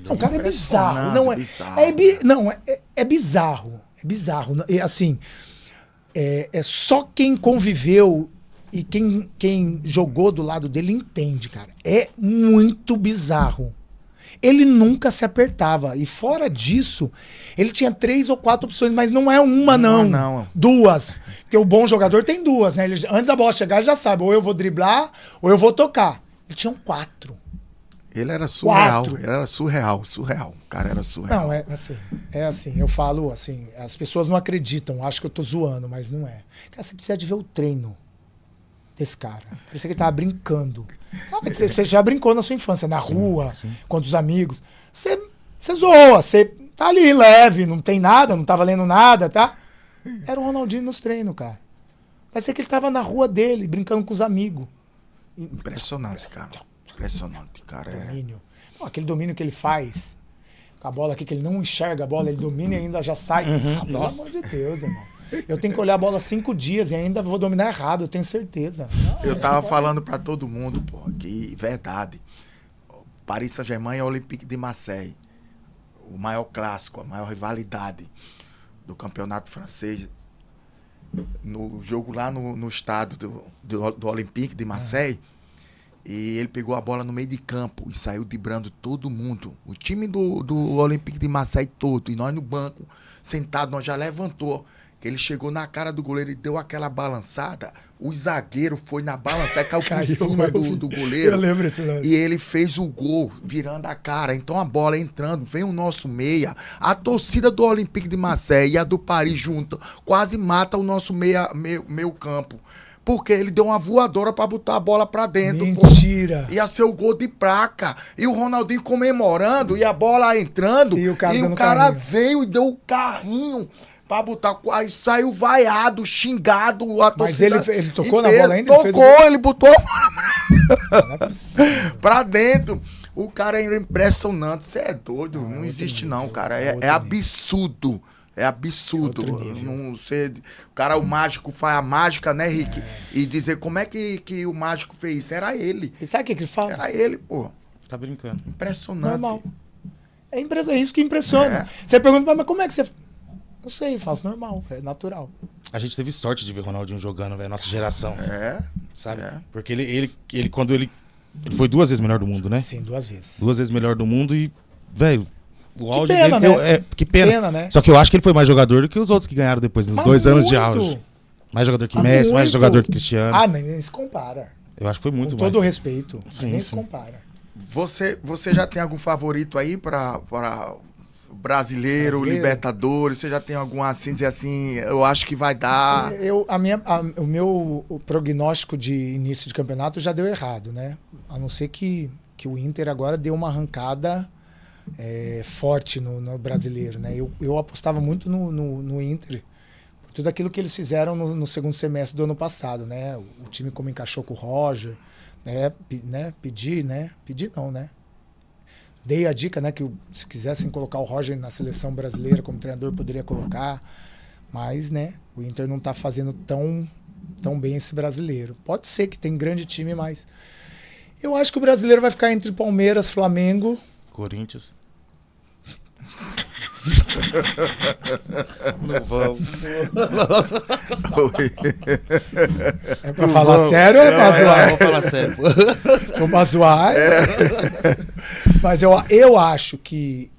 O cara é bizarro. Não, é bizarro. É bizarro. É, assim, é só quem conviveu e quem jogou do lado dele entende, cara. É muito bizarro. Ele nunca se apertava. E fora disso, ele tinha 3 ou 4 opções, mas não é uma, não. 2. Porque o bom jogador tem 2, né? Ele, antes da bola chegar, ele já sabe. Ou eu vou driblar, ou eu vou tocar. Ele tinha 4. Ele era surreal. Ele era surreal. O cara era surreal. Não, é assim. Eu falo assim, as pessoas não acreditam. Acham que eu tô zoando, mas não é. Cara, você precisa de ver o treino desse cara. Parecia que ele tava brincando. Sabe que você já brincou na sua infância, na rua, com os amigos. Você zoa, você tá ali leve, não tem nada, não tá valendo nada, tá? Era o Ronaldinho nos treinos, cara. Parecia que ele tava na rua dele, brincando com os amigos. Impressionante, cara. Impressionante, cara. Domínio. Não, aquele domínio que ele faz, com a bola aqui, que ele não enxerga a bola, ele domina e ainda já sai. Pelo amor de Deus, irmão. Eu tenho que olhar a bola 5 dias e ainda vou dominar errado, eu tenho certeza. Eu tava falando pra todo mundo, pô, que verdade. Paris Saint-Germain e Olympique de Marseille. O maior clássico, a maior rivalidade do campeonato francês. No jogo lá no estádio do Olympique de Marseille. E ele pegou a bola no meio de campo e saiu driblando todo mundo. O time do Olympique de Marseille todo. E nós no banco, sentado, nós já levantou. Ele chegou na cara do goleiro e deu aquela balançada. O zagueiro foi na balançada, caiu por cima do goleiro. Eu lembro esse lance. E ele fez o gol, virando a cara. Então a bola entrando, vem o nosso meia. A torcida do Olympique de Marseille e a do Paris junto quase mata o nosso meio campo. Porque ele deu uma voadora pra botar a bola pra dentro. Mentira. Ia ser o gol de placa. E o Ronaldinho comemorando, e a bola entrando. E o cara veio e deu o carrinho pra botar. Aí saiu vaiado, xingado. A Mas ele tocou na bola ainda? Ele botou a bola pra dentro. O cara é impressionante. Você é doido. Não existe nível, não, cara. É absurdo. É absurdo. Não sei, o cara, o mágico faz a mágica, né, Rick? E dizer como é que o mágico fez isso. Era ele. E sabe o que ele fala? Era ele, pô. Tá brincando. Impressionante. Normal. É isso que impressiona. Você pergunta, mas como é que você... Não sei, faço normal, é natural. A gente teve sorte de ver o Ronaldinho jogando, velho, nossa geração. Sabe? É. Porque ele quando ele foi 2 vezes melhor do mundo, né? Sim, 2 vezes. 2 vezes melhor do mundo e, velho, o auge pena, dele... né? Que pena. Né? Só que eu acho que ele foi mais jogador do que os outros que ganharam depois, nos 2 anos de auge. Mais jogador que Messi, mais jogador que Cristiano. Ah, mas nem se compara. Eu acho que foi muito com mais. Com todo o respeito, nem se compara. Você já tem algum favorito aí para brasileiro, Libertadores? Você já tem algum assim, dizer assim, eu acho que vai dar... O meu prognóstico de início de campeonato já deu errado, né? A não ser que o Inter agora deu uma arrancada forte no brasileiro, né? Eu apostava muito no Inter, por tudo aquilo que eles fizeram no segundo semestre do ano passado, né? O time como encaixou com o Roger, né? Pedir não, né? Dei a dica, né, que se quisessem colocar o Roger na seleção brasileira como treinador, poderia colocar. Mas, né, o Inter não tá fazendo tão bem esse brasileiro. Pode ser que tem grande time, mas eu acho que o brasileiro vai ficar entre Palmeiras, Flamengo... Corinthians. Não vamos. É pra falar sério ou é pra zoar? Vou falar sério. Vou pra zoar. Mas eu acho que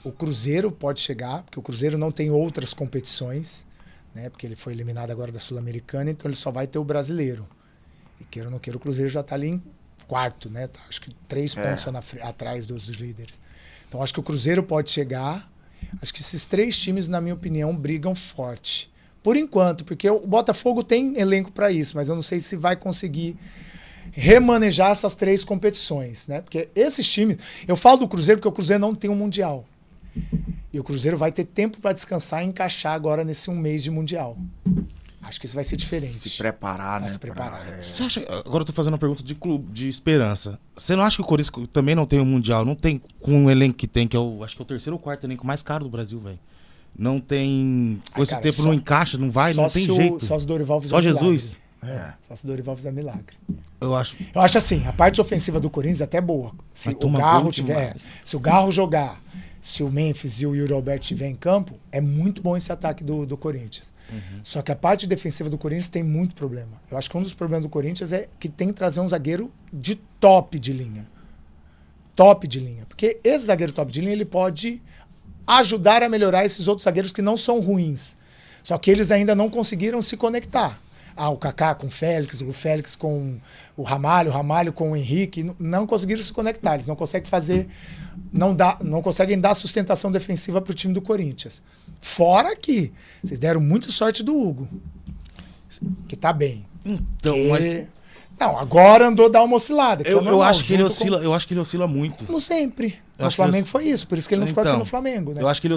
o Cruzeiro pode chegar, porque o Cruzeiro não tem outras competições, né? Porque ele foi eliminado agora da Sul-Americana, então ele só vai ter o brasileiro. E queira ou não queira, o Cruzeiro já tá ali em 4º, né? Tá, acho que 3 pontos atrás dos líderes. Então acho que o Cruzeiro pode chegar. Acho que esses 3 times, na minha opinião, brigam forte. Por enquanto, porque o Botafogo tem elenco para isso, mas eu não sei se vai conseguir remanejar essas 3 competições, né? Porque esses times... Eu falo do Cruzeiro porque o Cruzeiro não tem um Mundial. E o Cruzeiro vai ter tempo para descansar e encaixar agora nesse 1 mês de Mundial. Acho que isso vai ser diferente. Se preparar, né? Se preparar. Você acha, agora eu tô fazendo uma pergunta de clube, de esperança. Você não acha que o Corinthians também não tem um Mundial? Não tem com o elenco que tem, que é acho que é o terceiro ou quarto elenco mais caro do Brasil, velho. Não tem. Com esse tempo não encaixa, não vai, não tem jeito. Só se Dorival fizer Só Jesus. Só se Dorival fizer milagre. Eu acho assim, a parte ofensiva do Corinthians é até boa. Se o Garro jogar, se o Memphis e o Yuri Alberto estiver em campo, é muito bom esse ataque do Corinthians. Só que a parte defensiva do Corinthians tem muito problema. Eu acho que um dos problemas do Corinthians é que tem que trazer um zagueiro de top de linha. Top de linha. Porque esse zagueiro top de linha, ele pode ajudar a melhorar esses outros zagueiros que não são ruins. Só que eles ainda não conseguiram se conectar. O Kaká com o Félix com o Ramalho com o Henrique, não conseguiram se conectar. Eles não conseguem fazer, não conseguem dar sustentação defensiva para o time do Corinthians. Fora que vocês deram muita sorte do Hugo, que tá bem. Então, Não, agora andou a dar uma oscilada. Eu acho que ele oscila muito. Como sempre. No Flamengo foi isso, por isso que ele não ficou aqui no Flamengo, né? Eu acho que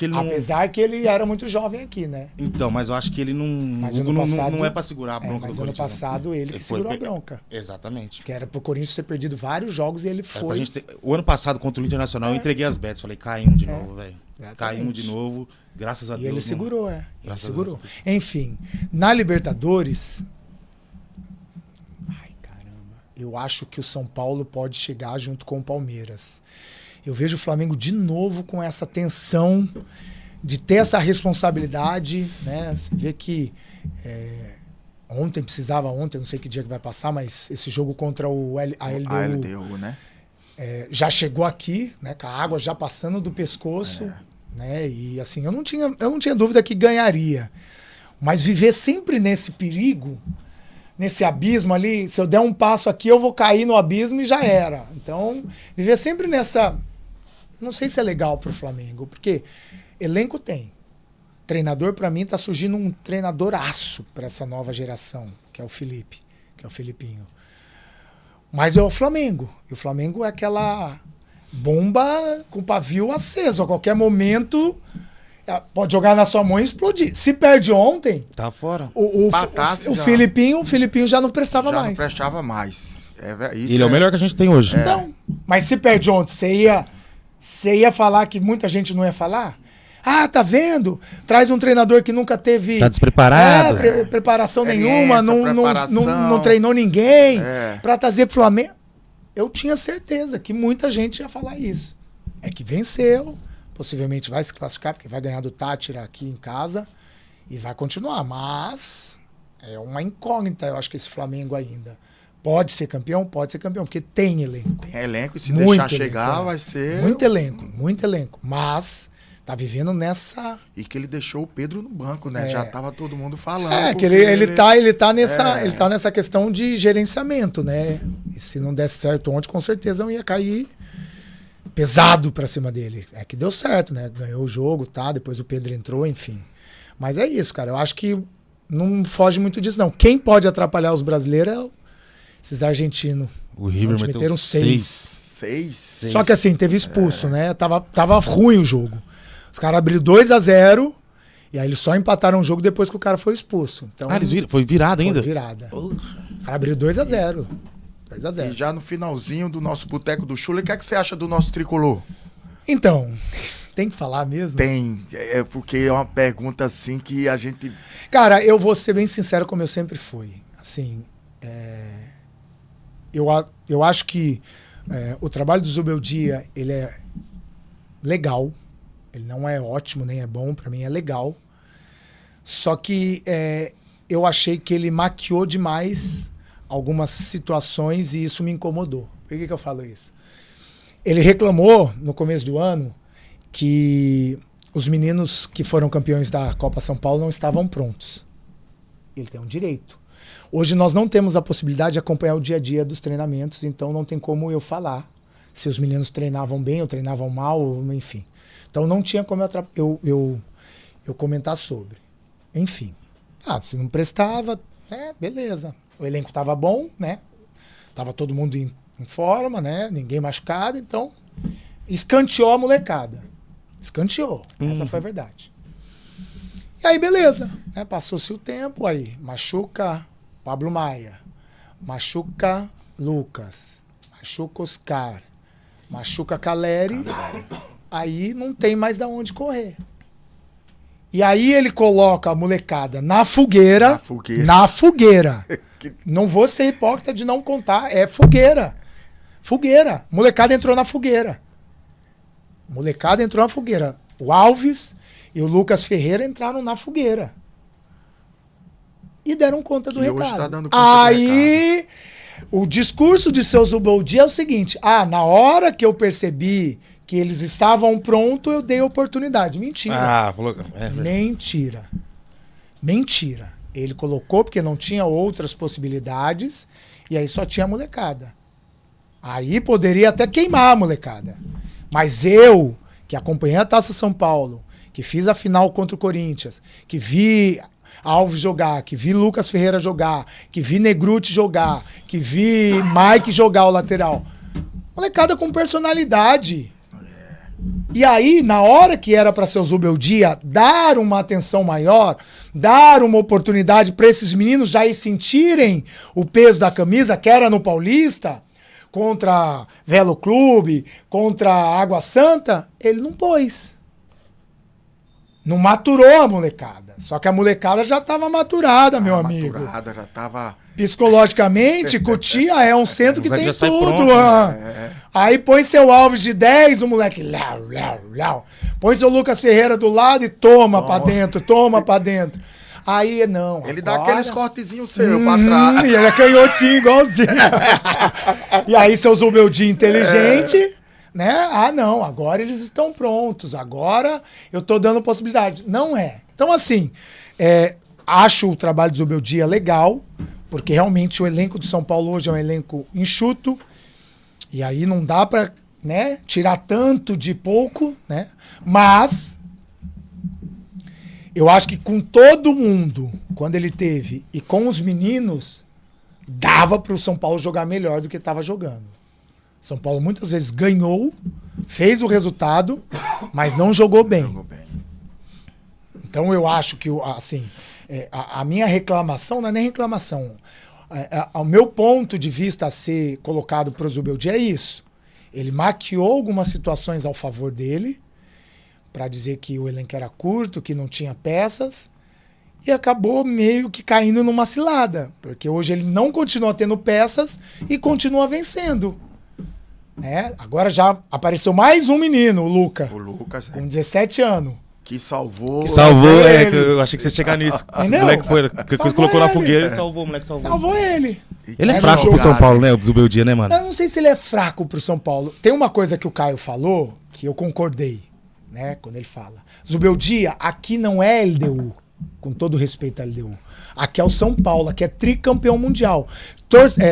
ele não... Apesar que ele era muito jovem aqui, né? Então, mas eu acho que ele não... Mas Hugo não é pra segurar a bronca do Corinthians. Mas ano passado ele que segurou a bronca. Exatamente. Que era pro Corinthians ter perdido vários jogos e ele foi... O ano passado contra o Internacional eu entreguei as bets, falei, caímos de novo, velho. Caímos de novo, graças a Deus. E ele segurou, Ele segurou. Enfim, na Libertadores... Eu acho que o São Paulo pode chegar junto com o Palmeiras. Eu vejo o Flamengo de novo com essa tensão de ter essa responsabilidade, né? Você vê que ontem, não sei que dia que vai passar, mas esse jogo contra a LDU, né? Já chegou aqui, né? Com a água já passando do pescoço, né? E assim, eu não tinha dúvida que ganharia. Mas viver sempre nesse perigo, nesse abismo ali, se eu der um passo aqui, eu vou cair no abismo e já era. Então, viver sempre nessa... Não sei se é legal pro Flamengo, porque elenco tem. Treinador, para mim, tá surgindo um treinadoraço para essa nova geração, que é o Felipe, que é o Felipinho. Mas é o Flamengo. E o Flamengo é aquela bomba com pavio aceso. A qualquer momento... Pode jogar na sua mão e explodir. Se perde ontem... Tá fora. O Felipinho já não prestava mais. Já não prestava mais. Ele é o melhor que a gente tem hoje. Não. Mas se perde ontem, você ia falar que muita gente não ia falar? Tá vendo? Traz um treinador que nunca teve... Tá despreparado. Preparação nenhuma, não treinou ninguém. Pra trazer pro Flamengo. Eu tinha certeza que muita gente ia falar isso. É que venceu... Possivelmente vai se classificar, porque vai ganhar do Tátira aqui em casa e vai continuar. Mas é uma incógnita, eu acho que esse Flamengo ainda. Pode ser campeão, porque tem elenco. Tem elenco e se deixar chegar vai ser... Muito elenco. Mas tá vivendo nessa... E que ele deixou o Pedro no banco, né? Já tava todo mundo falando. Que ele tá nessa questão de gerenciamento, né? E se não desse certo ontem, com certeza não ia cair... pesado pra cima dele. É que deu certo, né? Ganhou o jogo, depois o Pedro entrou, enfim. Mas é isso, cara. Eu acho que não foge muito disso, não. Quem pode atrapalhar os brasileiros é esses argentinos. O River meteram 6. 6? Só que assim, teve expulso, né? Tava ruim o jogo. Os caras abriram 2-0 e aí eles só empataram o jogo depois que o cara foi expulso. Então, foi virada ainda? Foi virada. Os caras abriram 2-0. E já no finalzinho do nosso Boteco do Chula, o que é que você acha do nosso tricolor? Então, tem que falar mesmo? Tem, porque é uma pergunta assim que a gente... Cara, eu vou ser bem sincero como eu sempre fui. Assim, eu acho que o trabalho do Zubeldia, ele é legal. Ele não é ótimo, nem é bom, pra mim é legal. Só que eu achei que ele maquiou demais... algumas situações e isso me incomodou. Por que eu falo isso? Ele reclamou no começo do ano que os meninos que foram campeões da Copa São Paulo não estavam prontos. Ele tem um direito. Hoje nós não temos a possibilidade de acompanhar o dia a dia dos treinamentos, então não tem como eu falar se os meninos treinavam bem ou treinavam mal, enfim. Então não tinha como eu comentar sobre. Enfim. Se não prestava, beleza. O elenco tava bom, né? Tava todo mundo em forma, né? Ninguém machucado, então escanteou a molecada. Escanteou. Essa foi a verdade. E aí, beleza. Né? Passou-se o tempo, aí machuca Pablo Maia, machuca Lucas, machuca Oscar, machuca Caleri, aí não tem mais da onde correr. E aí ele coloca a molecada na fogueira. Na fogueira. Não vou ser hipócrita de não contar, é fogueira. Fogueira. Molecada entrou na fogueira. O Alves e o Lucas Ferreira entraram na fogueira. E deram conta do recado. Hoje tá dando conta do recado. O discurso de seu Zuboldi é o seguinte: na hora que eu percebi que eles estavam prontos, eu dei oportunidade. Mentira. Mentira. Ele colocou porque não tinha outras possibilidades e aí só tinha a molecada. Aí poderia até queimar a molecada. Mas eu, que acompanhei a Taça São Paulo, que fiz a final contra o Corinthians, que vi Alves jogar, que vi Lucas Ferreira jogar, que vi Negruti jogar, que vi Mike jogar o lateral. Molecada com personalidade. E aí, na hora que era para ser o Zubeldia dar uma atenção maior, dar uma oportunidade para esses meninos já sentirem o peso da camisa, que era no Paulista, contra Velo Clube, contra Água Santa, ele não pôs. Não maturou a molecada. Só que a molecada já estava maturada, meu amigo. Maturada, já estava... Psicologicamente, Cotia é um centro que tem tudo. Pronto, né? Aí põe seu Alves de 10, o moleque... Põe seu Lucas Ferreira do lado e toma pra dentro. Aí, não. Ele dá aqueles cortezinhos seus pra trás. E ele é canhotinho igualzinho. E aí, seu Zubeldi inteligente... Né? Não, agora eles estão prontos, agora eu tô dando possibilidade. Não é. Então, assim, acho o trabalho do Zubeldia legal, porque realmente o elenco do São Paulo hoje é um elenco enxuto, e aí não dá pra, né, tirar tanto de pouco, né? Mas eu acho que com todo mundo, quando ele teve, e com os meninos, dava pro São Paulo jogar melhor do que estava jogando. São Paulo muitas vezes ganhou, fez o resultado, mas não jogou bem. Então eu acho que, assim, a minha reclamação não é nem reclamação. O meu ponto de vista a ser colocado para o Zubeldia é isso. Ele maquiou algumas situações ao favor dele, para dizer que o elenco era curto, que não tinha peças, e acabou meio que caindo numa cilada, porque hoje ele não continua tendo peças e continua vencendo. Agora já apareceu mais um menino, o Lucas. O Lucas, com 17 anos. Que salvou. Que eu achei que você ia chegar nisso. O moleque foi, colocou na fogueira e salvou, o moleque salvou. Salvou ele. Ele é fraco pro São Paulo, né? O Zubeldia, né, mano? Eu não sei se ele é fraco pro São Paulo. Tem uma coisa que o Caio falou que eu concordei, né? Quando ele fala. Zubeldia, aqui não é LDU. Com todo respeito à LDU. Aqui é o São Paulo, aqui é tricampeão mundial.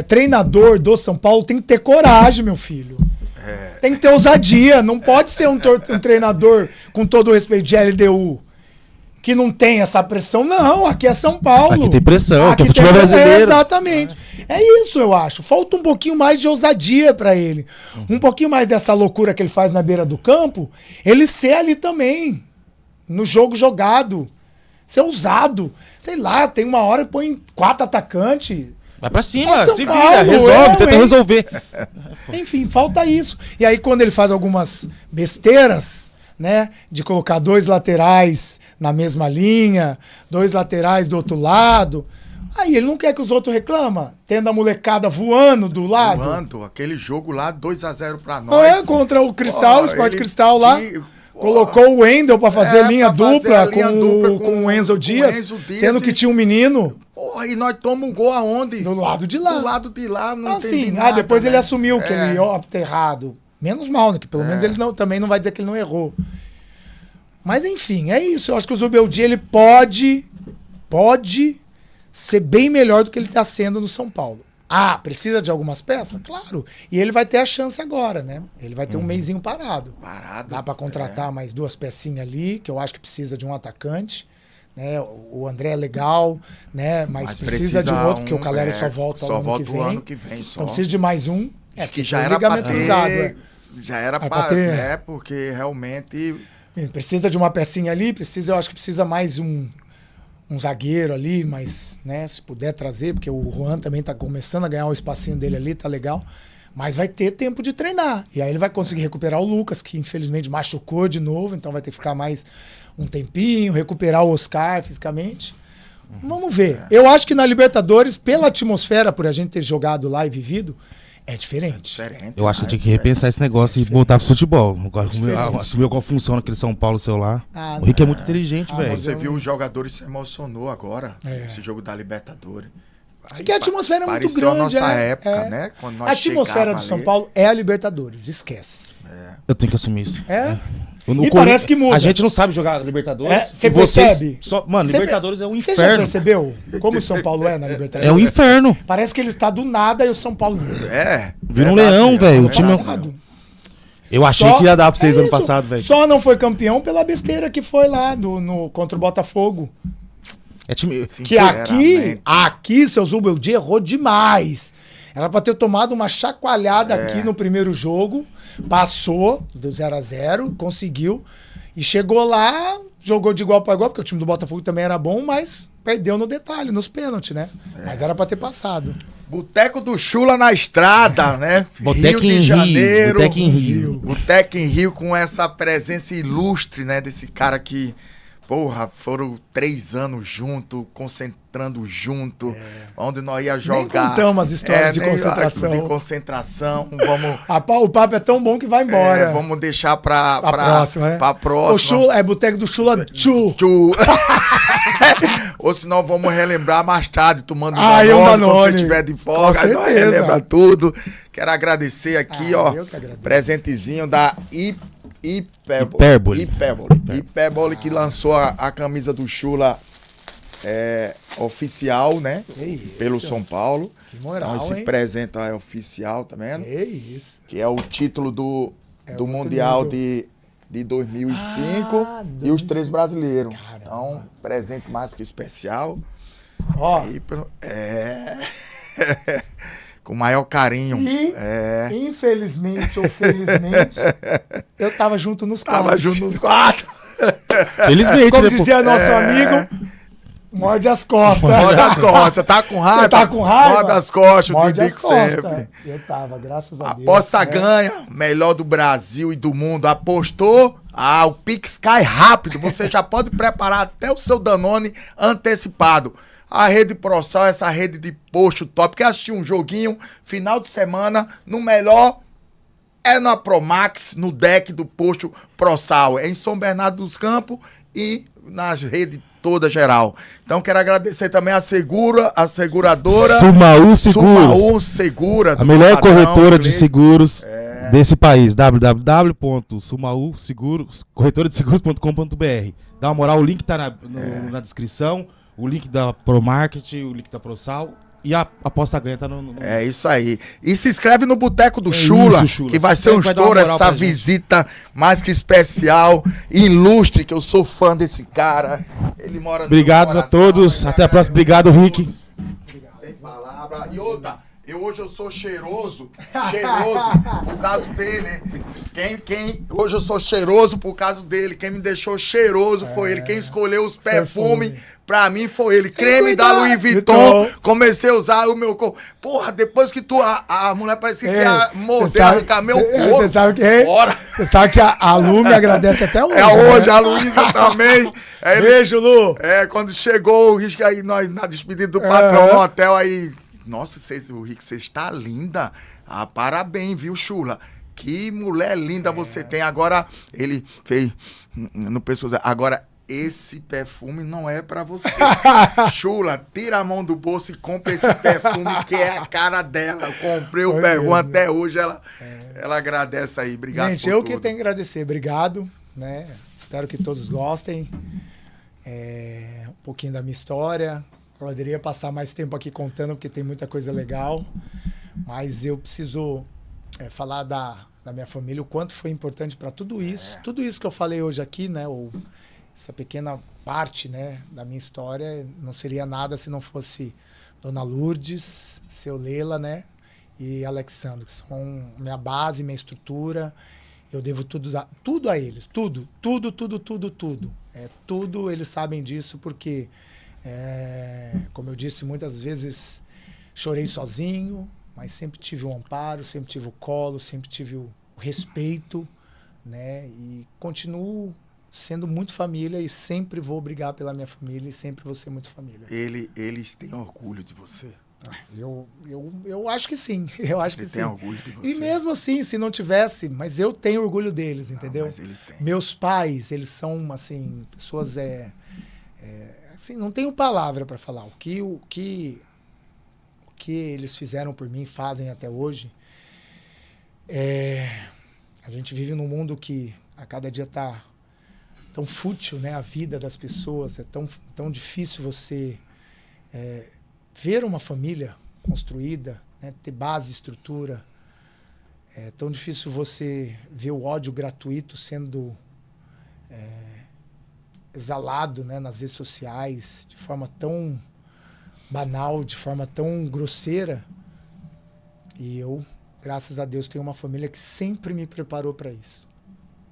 Treinador do São Paulo tem que ter coragem, meu filho. Tem que ter ousadia. Não pode ser um treinador, com todo o respeito, de LDU, que não tem essa pressão. Não, aqui é São Paulo. Aqui tem pressão, aqui é futebol brasileiro. Exatamente. É isso, eu acho. Falta um pouquinho mais de ousadia pra ele. Um pouquinho mais dessa loucura que ele faz na beira do campo, ele ser ali também, no jogo jogado. Ser ousado. Sei lá, tem uma hora que põe 4 atacantes. Vai pra cima, se Paulo, vira, resolve, tenta resolver. Enfim, falta isso. E aí quando ele faz algumas besteiras, né, de colocar 2 laterais na mesma linha, 2 laterais do outro lado, aí ele não quer que os outros reclamam, tendo a molecada voando do lado. Voando, aquele jogo lá, 2-0 pra nós. Contra o Cristal, o Sport Cristal lá. Colocou o Wendel pra fazer linha dupla com o Enzo Dias, sendo que tinha um menino. E nós tomamos um gol aonde? Do lado de lá. Do lado de lá, não entendi assim, nada. Depois ele assumiu que ele opta errado. Menos mal, né? Que pelo menos ele também não vai dizer que ele não errou. Mas enfim, é isso. Eu acho que o Zubeldia, ele pode ser bem melhor do que ele tá sendo no São Paulo. Precisa de algumas peças? Claro. E ele vai ter a chance agora, né? Ele vai ter um mesinho parado. Dá pra contratar mais 2 pecinhas ali, que eu acho que precisa de um atacante. Né? O André é legal, né? Mas precisa de um outro, porque o Caleri só volta o ano que vem. Então precisa de mais um. Que já era pra ter, já era pra ter, né? Porque realmente... Precisa de uma pecinha ali, eu acho que precisa mais um um zagueiro ali, mas, né, se puder trazer, porque o Juan também tá começando a ganhar o espacinho dele ali, tá legal. Mas vai ter tempo de treinar. E aí ele vai conseguir recuperar o Lucas, que infelizmente machucou de novo, então vai ter que ficar mais um tempinho, recuperar o Oscar fisicamente. Vamos ver. Eu acho que na Libertadores, pela atmosfera, por a gente ter jogado lá e vivido, é diferente. Eu acho que tinha que repensar esse negócio e voltar pro futebol. Assumir qual funciona aquele São Paulo seu lá. O Rick é muito inteligente, velho. Você viu os jogadores se emocionou agora, esse jogo da Libertadores. É que a atmosfera é muito grande. A nossa época, né? Quando nós a atmosfera do São Paulo é a Libertadores, esquece. Eu tenho que assumir isso. E parece que muda. A gente não sabe jogar Libertadores. Você percebe? Mano, Libertadores é um inferno. Você já percebeu como o São Paulo é na Libertadores? É um inferno. Parece que ele está do nada e o São Paulo... Vira um leão, velho. O time Eu achei que ia dar pra vocês ano passado, velho. Só não foi campeão pela besteira que foi lá contra o Botafogo. É time... Que aqui, seu Zubeldi errou demais. Era pra ter tomado uma chacoalhada aqui no primeiro jogo. Passou do 0-0, conseguiu. E chegou lá, jogou de igual para igual, porque o time do Botafogo também era bom, mas perdeu no detalhe, nos pênaltis, né? Mas era pra ter passado. Boteco do Chula na estrada, né? Boteco Rio de Janeiro. Boteco em Rio. Boteco em Rio com essa presença ilustre, né? Desse cara que... Porra, foram 3 anos junto, concentrando junto, onde nós ia jogar. Nem contamos as histórias de concentração. De concentração, vamos... O papo é tão bom que vai embora. Vamos deixar pra próxima, né? Pra próxima. O Chula, é Boteco do Chula Chu. Ou senão vamos relembrar mais tarde, tomando Danone, quando você estiver de folga, nós relembra tudo. Quero agradecer aqui, presentezinho da Hyperbole, que lançou a camisa do Chula oficial, né? Pelo São Paulo. Que moral, então esse presente é oficial, tá vendo? Que isso. Que é o título do Mundial de 2005 e os 3 brasileiros. Caramba. Então, presente mais que especial. Com o maior carinho. Infelizmente ou felizmente, eu tava junto nos 4. Felizmente, como dizia nosso amigo, morde as costas. Morde as costas. Tá com raiva? Tá com raiva? Morde as costas, morde Didico sempre. Eu tava, graças a Deus. Aposta ganha, melhor do Brasil e do mundo. Apostou? O Pix cai rápido. Você já pode preparar até o seu Danone antecipado. A Rede ProSal, essa rede de posto top. Quer assistir um joguinho final de semana no melhor? É na Promax, no deck do posto ProSal. É em São Bernardo dos Campos e nas redes toda geral. Então quero agradecer também a seguradora Sumaú Seguros. Sumaú Segura. A melhor corretora de seguros desse país. www.sumaúseguros.com.br. Dá uma moral, o link tá na descrição. O link da ProMarket, o link da ProSal e a aposta ganha tá no... É isso aí. E se inscreve no Boteco do Chula, que vai ser um estouro, essa visita mais que especial, ilustre, que eu sou fã desse cara. Ele mora no Obrigado a todos. Até a próxima. Obrigado, Rick. Sem palavra. E outra, hoje eu sou cheiroso por causa dele. Hoje eu sou cheiroso por causa dele. Quem me deixou cheiroso foi ele. Quem escolheu os perfumes pra mim foi ele. Creme da Louis Vuitton. Comecei a usar o meu corpo. Porra, depois que a mulher parecia que ia morder, arrancar meu couro. Você sabe que a Lu me agradece até hoje. Hoje, a Luísa também. Beijo, Lu. Quando chegou o risco aí, nós na despedida do patrão no hotel aí. Nossa, o Rick, você está linda. Parabéns, viu, Chula? Que mulher linda você tem. Agora, ele fez no pessoal. Agora, esse perfume não é pra você. Chula, tira a mão do bolso e compra esse perfume que é a cara dela. Eu comprei o perfume até hoje. Ela agradece aí. Obrigado, gente, por tudo. Que tenho que agradecer. Obrigado. Né? Espero que todos gostem. Um pouquinho da minha história. Eu poderia passar mais tempo aqui contando, porque tem muita coisa legal. Mas eu preciso falar da minha família, o quanto foi importante para tudo isso. Tudo isso que eu falei hoje aqui, né? Ou essa pequena parte, né, da minha história, não seria nada se não fosse Dona Lourdes, Seu Lela, né? E Alexandre, que são minha base, minha estrutura. Eu devo tudo a eles. Tudo. Tudo, eles sabem disso, porque... Como eu disse, muitas vezes chorei sozinho, mas sempre tive o amparo, sempre tive o colo, sempre tive o respeito, né? E continuo sendo muito família e sempre vou brigar pela minha família e sempre vou ser muito família. Eles têm orgulho de você? Eu acho que sim. Eu acho que sim. Ele tem orgulho de você. E mesmo assim, se não tivesse, mas eu tenho orgulho deles, entendeu? Mas ele tem. Meus pais, eles são, assim, pessoas... assim, não tenho palavra para falar. O que eles fizeram por mim, fazem até hoje. A gente vive num mundo que a cada dia tá tão fútil, né? A vida das pessoas. É tão difícil você ver uma família construída, né? Ter base, estrutura. É tão difícil você ver o ódio gratuito sendo exalado, né? Nas redes sociais de forma tão banal, de forma tão grosseira. E eu, graças a Deus, tenho uma família que sempre me preparou para isso.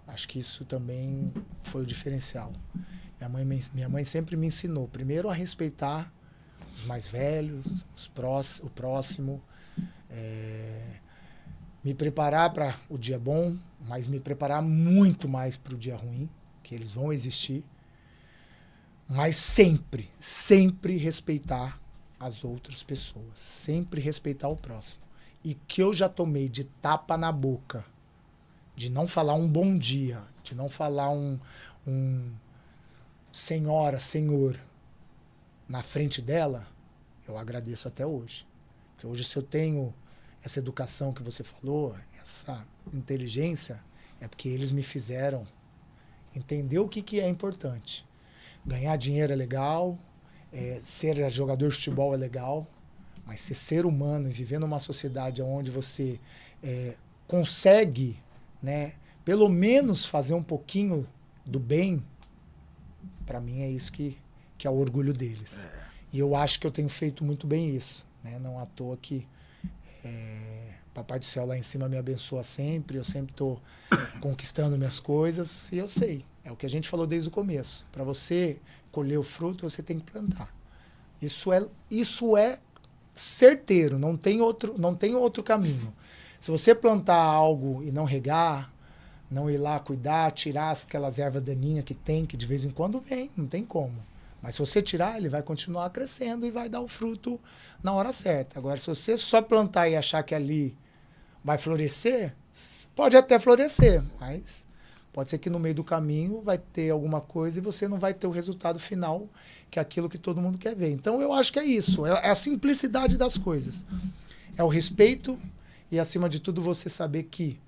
Acho que isso também foi o diferencial. Minha mãe sempre me ensinou, primeiro, a respeitar os mais velhos, o próximo, me preparar para o dia bom, mas me preparar muito mais para o dia ruim, que eles vão existir, mas sempre, sempre respeitar as outras pessoas, sempre respeitar o próximo. E que eu já tomei de tapa na boca, de não falar um bom dia, de não falar um senhora, senhor, na frente dela, eu agradeço até hoje. Porque hoje, se eu tenho essa educação que você falou, essa inteligência, é porque eles me fizeram entender o que é importante. Ganhar dinheiro é legal, ser jogador de futebol é legal, mas ser humano e viver numa sociedade onde você consegue, né, pelo menos fazer um pouquinho do bem, para mim é isso que é o orgulho deles. E eu acho que eu tenho feito muito bem isso, né? Não à toa que Papai do Céu lá em cima me abençoa sempre, eu sempre estou conquistando minhas coisas, e eu sei, é o que a gente falou desde o começo. Para você colher o fruto, você tem que plantar. Isso é certeiro, não tem outro caminho. Se você plantar algo e não regar, não ir lá cuidar, tirar aquelas ervas daninhas que tem, que de vez em quando vem, não tem como. Mas se você tirar, ele vai continuar crescendo e vai dar o fruto na hora certa. Agora, se você só plantar e achar que ali vai florescer, pode até florescer, mas pode ser que no meio do caminho vai ter alguma coisa e você não vai ter o resultado final, que é aquilo que todo mundo quer ver. Então, eu acho que é isso, é a simplicidade das coisas. É o respeito e, acima de tudo, você saber que,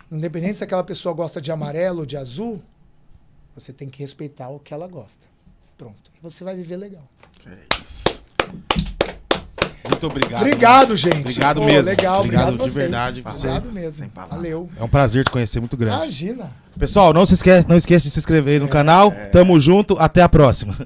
independente se aquela pessoa gosta de amarelo ou de azul, você tem que respeitar o que ela gosta. Pronto. E você vai viver legal. É isso. Muito obrigado. Obrigado, gente. Obrigado mesmo. Legal, obrigado de verdade. Obrigado mesmo. Sem palavras. Valeu. É um prazer te conhecer muito grande. Imagina. Pessoal, não esqueça de se inscrever aí no canal. Tamo junto. Até a próxima.